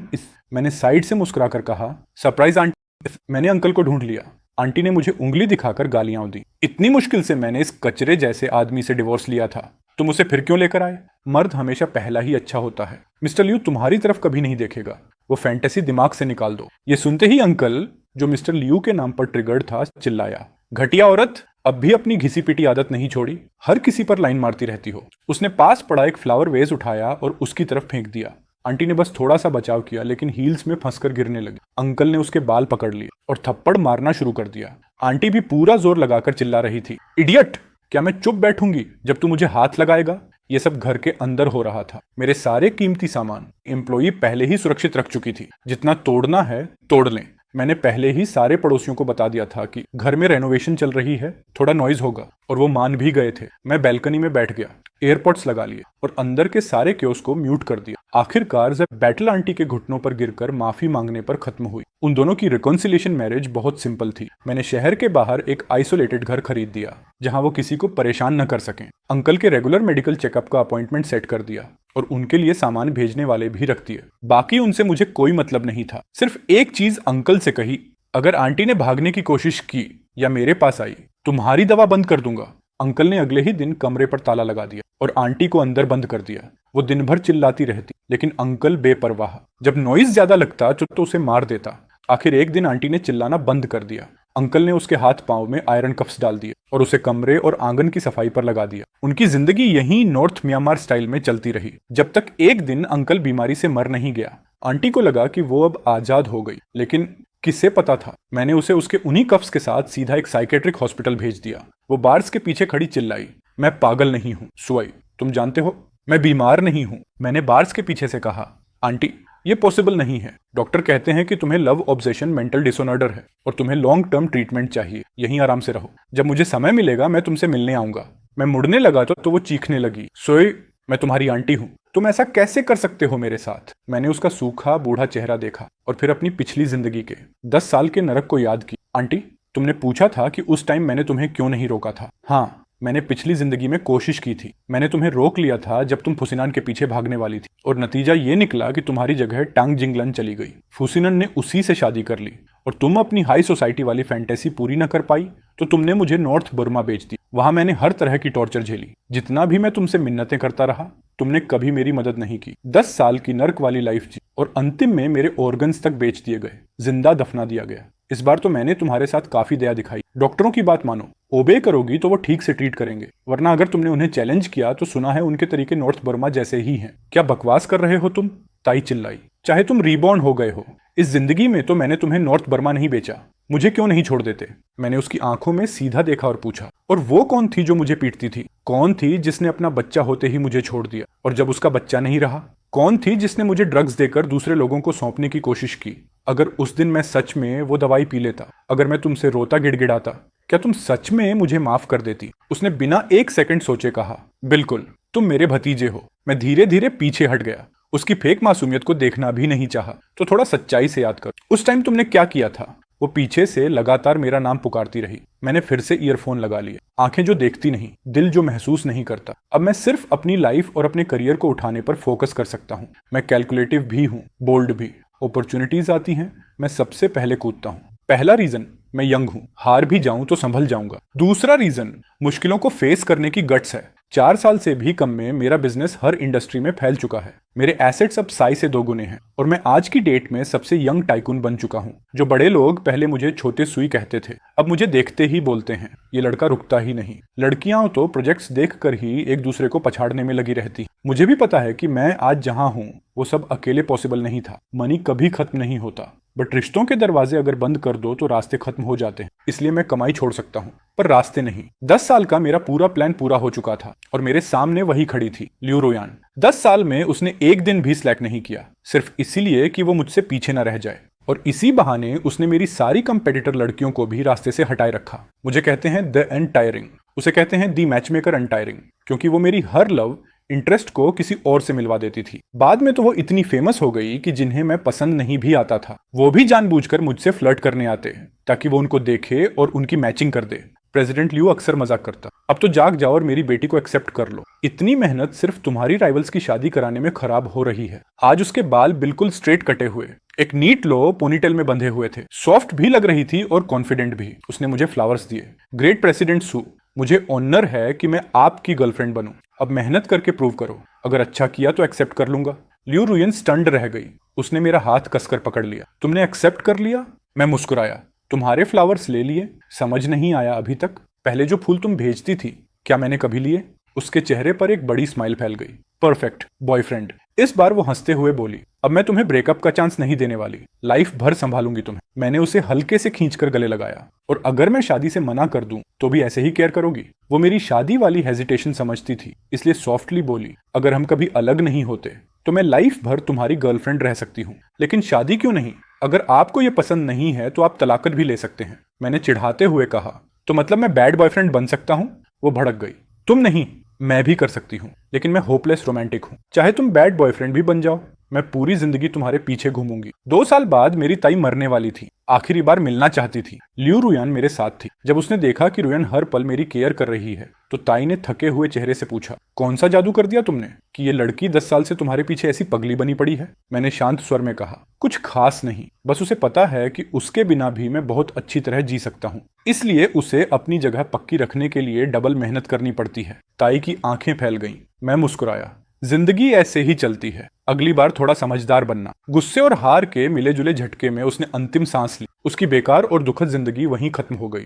[SPEAKER 1] मैंने साइड से मुस्कुराकर कहा। सरप्राइज आंटी, मैंने अंकल को ढूंढ लिया। आंटी ने मुझे उंगली दिखाकर गालियां दी। इतनी मुश्किल से मैंने इस कचरे जैसे आदमी से डिवोर्स लिया था, तुम उसे फिर क्यों लेकर आए? मर्द हमेशा पहला ही अच्छा होता है। मिस्टर लियू तुम्हारी तरफ कभी नहीं देखेगा। वो फैंटेसी दिमाग से निकाल दो। ये सुनते ही अंकल, जो मिस्टर लियू के नाम पर ट्रिगर्ड था, चिल्लाया, घटिया औरत, अब भी अपनी घिसी पिटी आदत नहीं छोड़ी? हर किसी पर लाइन मारती रहती हो। उसने पास पड़ा एक फ्लावर वेज उठाया और उसकी तरफ फेंक दिया। आंटी ने बस थोड़ा सा बचाव किया, लेकिन हील्स में फंसकर गिरने लगी। अंकल ने उसके बाल पकड़ लिए और थप्पड़ मारना शुरू कर दिया। आंटी भी पूरा जोर लगाकर चिल्ला रही थी, इडियट, क्या मैं चुप बैठूंगी जब तू मुझे हाथ लगाएगा? ये सब घर के अंदर हो रहा था। मेरे सारे कीमती सामान एम्प्लॉई पहले ही सुरक्षित रख चुकी थी। जितना तोड़ना है तोड़ लें। मैंने पहले ही सारे पड़ोसियों को बता दिया था कि घर में रेनोवेशन चल रही है, थोड़ा नॉइज होगा, और वो मान भी गए थे। मैं बैल्कनी में बैठ गया, एयरपॉड्स लगा लिए और अंदर के सारे क्योस को म्यूट कर दिया। आखिरकार जब बैटल आंटी के घुटनों पर गिरकर माफी मांगने पर खत्म हुई। उन दोनों की रिकॉन्सिलिएशन मैरिज बहुत सिंपल थी। मैंने शहर के बाहर एक आइसोलेटेड घर खरीद दिया जहां वो किसी को परेशान न कर सकें। अंकल के रेगुलर मेडिकल चेकअप का अपॉइंटमेंट सेट कर दिया और उनके लिए सामान भेजने वाले भी रख दिए। बाकी उनसे मुझे कोई मतलब नहीं था। सिर्फ एक चीज अंकल से कही, अगर आंटी ने भागने की कोशिश की या मेरे पास आई, तुम्हारी दवा बंद कर दूंगा। अंकल ने अगले ही दिन कमरे पर ताला लगा दिया और आंटी को अंदर बंद कर दिया। वो दिन भर चिल्लाती रहती, लेकिन अंकल बेपरवाह। जब नॉइज ज्यादा लगता तो उसे मार देता। आखिर एक दिन आंटी ने चिल्लाना बंद कर दिया। अंकल ने उसके हाथ पांव में आयरन कफ्स डाल दिए और उसे कमरे और आंगन की सफाई पर लगा दिया। उनकी जिंदगी यहीं नॉर्थ म्यांमार स्टाइल में चलती रही, जब तक एक दिन अंकल बीमारी से मर नहीं गया। आंटी को लगा कि वो अब आजाद हो गई, लेकिन किसे पता था, मैंने उसे उसके उन्हीं कफ्स के साथ सीधा एक साइकेट्रिक हॉस्पिटल भेज दिया। वो बार्स के पीछे खड़ी चिल्लाई, मैं पागल नहीं हूँ सुई, तुम जानते हो मैं बीमार नहीं हूँ। मैंने बार्स के पीछे से कहा, आंटी ये पॉसिबल नहीं है। डॉक्टर कहते हैं कि तुम्हें लव ऑब्सेशन मेंटल डिसऑर्डर है और तुम्हें लॉन्ग टर्म ट्रीटमेंट चाहिए। यहीं आराम से रहो, जब मुझे समय मिलेगा मैं तुमसे मिलने आऊंगा। मैं मुड़ने लगा तो वो चीखने लगी, सोई मैं तुम्हारी आंटी हूँ, तुम ऐसा कैसे कर सकते हो मेरे साथ। मैंने उसका सूखा बूढ़ा चेहरा देखा और फिर अपनी पिछली जिंदगी के 10 साल के नरक को याद की। आंटी तुमने पूछा था कि उस टाइम मैंने तुम्हें क्यों नहीं रोका था। हाँ, मैंने पिछली जिंदगी में कोशिश की थी। मैंने तुम्हें रोक लिया था जब तुम फुसिनान के पीछे भागने वाली थी, और नतीजा ये निकला कि तुम्हारी जगह टांग जिंगलन चली गई। फुसिनन ने उसी से शादी कर ली और तुम अपनी हाई सोसाइटी वाली फैंटेसी पूरी न कर पाई तो तुमने मुझे नॉर्थ बर्मा बेच दी। वहां मैंने हर तरह की टॉर्चर झेली। जितना भी मैं तुमसे मिन्नतें करता रहा, तुमने कभी मेरी मदद नहीं की। 10 साल की नर्क वाली लाइफ जी और अंतिम में मेरे ऑर्गन्स तक बेच दिए गए, जिंदा दफना दिया गया। इस बार तो मैंने तुम्हारे साथ काफी दया दिखाई। डॉक्टरों की बात मानो, ओबे करोगी तो वो ठीक से ट्रीट करेंगे, वरना अगर तुमने उन्हें चैलेंज किया तो सुना है उनके तरीके नॉर्थ बर्मा जैसे ही हैं। क्या बकवास कर रहे हो तुम? ताई चिल्लाई, चाहे तुम रीबॉर्न हो गए हो, इस जिंदगी में तो मैंने तुम्हें नॉर्थ बर्मा नहीं बेचा। मुझे क्यों नहीं छोड़ देते? मैंने उसकी आंखों में सीधा देखा और पूछा, और वो कौन थी जो मुझे पीटती थी? कौन थी जिसने अपना बच्चा होते ही मुझे छोड़ दिया, और जब उसका बच्चा नहीं रहा? कौन थी जिसने मुझे ड्रग्स देकर दूसरे लोगों को सौंपने की कोशिश की? अगर उस दिन मैं सच में वो दवाई पी लेता, अगर मैं तुमसे रोता गिड़गिड़ाता, क्या तुम सच में मुझे माफ कर देती? उसने बिना एक सेकंड सोचे कहा, बिल्कुल, तुम मेरे भतीजे हो। मैं धीरे धीरे पीछे हट गया। उसकी फेक मासूमियत को देखना भी नहीं चाहा। तो थोड़ा सच्चाई से याद कर, उस टाइम तुमने क्या किया था? वो पीछे से लगातार मेरा नाम पुकारती रही। मैंने फिर से ईयरफोन लगा लिए। आंखें जो देखती नहीं, दिल जो महसूस नहीं करता। अब मैं सिर्फ अपनी लाइफ और अपने करियर को उठाने पर फोकस कर सकता हूँ। मैं कैलकुलेटिव भी हूँ, बोल्ड भी। अपॉर्चुनिटीज आती हैं, मैं सबसे पहले कूदता हूँ। पहला रीजन, मैं यंग हूँ, हार भी जाऊं तो संभल जाऊंगा। दूसरा रीजन, मुश्किलों को फेस करने की गट्स है। 4 साल से भी कम में मेरा बिजनेस हर इंडस्ट्री में फैल चुका है। मेरे एसेट्स अब साई से 2 गुने हैं और मैं आज की डेट में सबसे यंग टाइकून बन चुका हूँ। जो बड़े लोग पहले मुझे छोटे सुई कहते थे, अब मुझे देखते ही बोलते हैं, ये लड़का रुकता ही नहीं। लड़कियां तो प्रोजेक्ट्स देखकर ही एक दूसरे को पछाड़ने में लगी रहती। मुझे भी पता है कि मैं आज जहां हूँ वो सब अकेले पॉसिबल नहीं था। मनी कभी खत्म नहीं होता, बट रिश्तों के दरवाजे अगर बंद कर दो तो रास्ते खत्म हो जाते हैं। इसलिए मैं कमाई छोड़ सकता हूँ, पर रास्ते नहीं। 10 साल का मेरा पूरा प्लान पूरा हो चुका था और मेरे सामने वही खड़ी थी, लियू रुयान। 10 साल में उसने एक दिन भी स्लैक नहीं किया, सिर्फ इसीलिए कि वो मुझसे पीछे न रह जाए। और इसी बहाने उसने मेरी सारी कंपेटिटर लड़कियों को भी रास्ते से हटाए रखा। मुझे कहते हैं द अनटायरिंग, उसे कहते हैं दी मैचमेकर अनटायरिंग, क्योंकि वो मेरी हर लव इंटरेस्ट को किसी और से मिलवा देती थी। बाद में तो वो इतनी फेमस हो गई कि जिन्हें मैं पसंद नहीं भी आता था, वो भी जानबूझकर मुझसे फ्लर्ट करने आते हैं ताकि वो उनको देखे और उनकी मैचिंग कर दे। प्रेसिडेंट लियू अक्सर मजाक करता, अब तो जाग जाओ और मेरी बेटी को एक्सेप्ट कर लो। इतनी मेहनत सिर्फ तुम्हारी राइवल्स की शादी कराने में खराब हो रही है। आज उसके बाल बिल्कुल स्ट्रेट कटे हुए, एक नीट लो पोनीटेल में बंधे हुए थे। सॉफ्ट भी लग रही थी और कॉन्फिडेंट भी। उसने मुझे फ्लावर्स दिए। ग्रेट प्रेसिडेंट सू, मुझे ऑनर है कि मैं आपकी गर्लफ्रेंड बनूं। अब मेहनत करके प्रूव करो, अगर अच्छा किया तो एक्सेप्ट कर लूंगा। लियू रुयन स्टन्ड रह गई। उसने मेरा हाथ कसकर पकड़ लिया। तुमने एक्सेप्ट कर लिया? मैं मुस्कुराया। तुम्हारे फ्लावर्स ले लिए? समझ नहीं आया अभी तक? पहले जो फूल तुम भेजती थी, क्या मैंने कभी लिए? उसके चेहरे पर एक बड़ी स्माइल फैल गई। Perfect boyfriend. इस बार वो हंसते हुए बोली, अब मैं तुम्हें ब्रेकअप का चांस नहीं देने वाली, लाइफ भर संभालूंगी तुम्हें। मैंने उसे हल्के से खींचकर गले लगाया। और अगर मैं शादी से मना कर दूं तो भी ऐसे ही केयर करोगी? वो मेरी शादी वाली हेजिटेशन समझती थी, इसलिए सॉफ्टली बोली, अगर हम कभी अलग नहीं होते तो मैं लाइफ भर तुम्हारी गर्लफ्रेंड रह सकती हूँ, लेकिन शादी क्यों नहीं? अगर आपको ये पसंद नहीं है तो आप तलाक भी ले सकते हैं। मैंने चिढ़ाते हुए कहा, तो मतलब मैं बैड बॉयफ्रेंड बन सकता हूँ? वो भड़क गई, तुम नहीं, मैं भी कर सकती हूँ, लेकिन मैं होपलेस रोमांटिक हूँ। चाहे तुम बैड बॉयफ्रेंड भी बन जाओ, मैं पूरी जिंदगी तुम्हारे पीछे घूमूंगी। 2 साल बाद मेरी ताई मरने वाली थी, आखिरी बार मिलना चाहती थी। लियू रुयान मेरे साथ थी। जब उसने देखा कि रुयान हर पल मेरी केयर कर रही है तो ताई ने थके हुए चेहरे से पूछा, कौन सा जादू कर दिया तुमने कि ये लड़की 10 साल से तुम्हारे पीछे ऐसी पगली बनी पड़ी है? मैंने शांत स्वर में कहा, कुछ खास नहीं, बस उसे पता है कि उसके बिना भी मैं बहुत अच्छी तरह जी सकता हूँ, इसलिए उसे अपनी जगह पक्की रखने के लिए डबल मेहनत करनी पड़ती है। ताई की आंखें फैल गईं। मैं मुस्कुराया, जिंदगी ऐसे ही चलती है, अगली बार थोड़ा समझदार बनना। गुस्से और हार के मिले जुले झटके में उसने अंतिम सांस ली। उसकी बेकार और दुखद जिंदगी वहीं खत्म हो गई।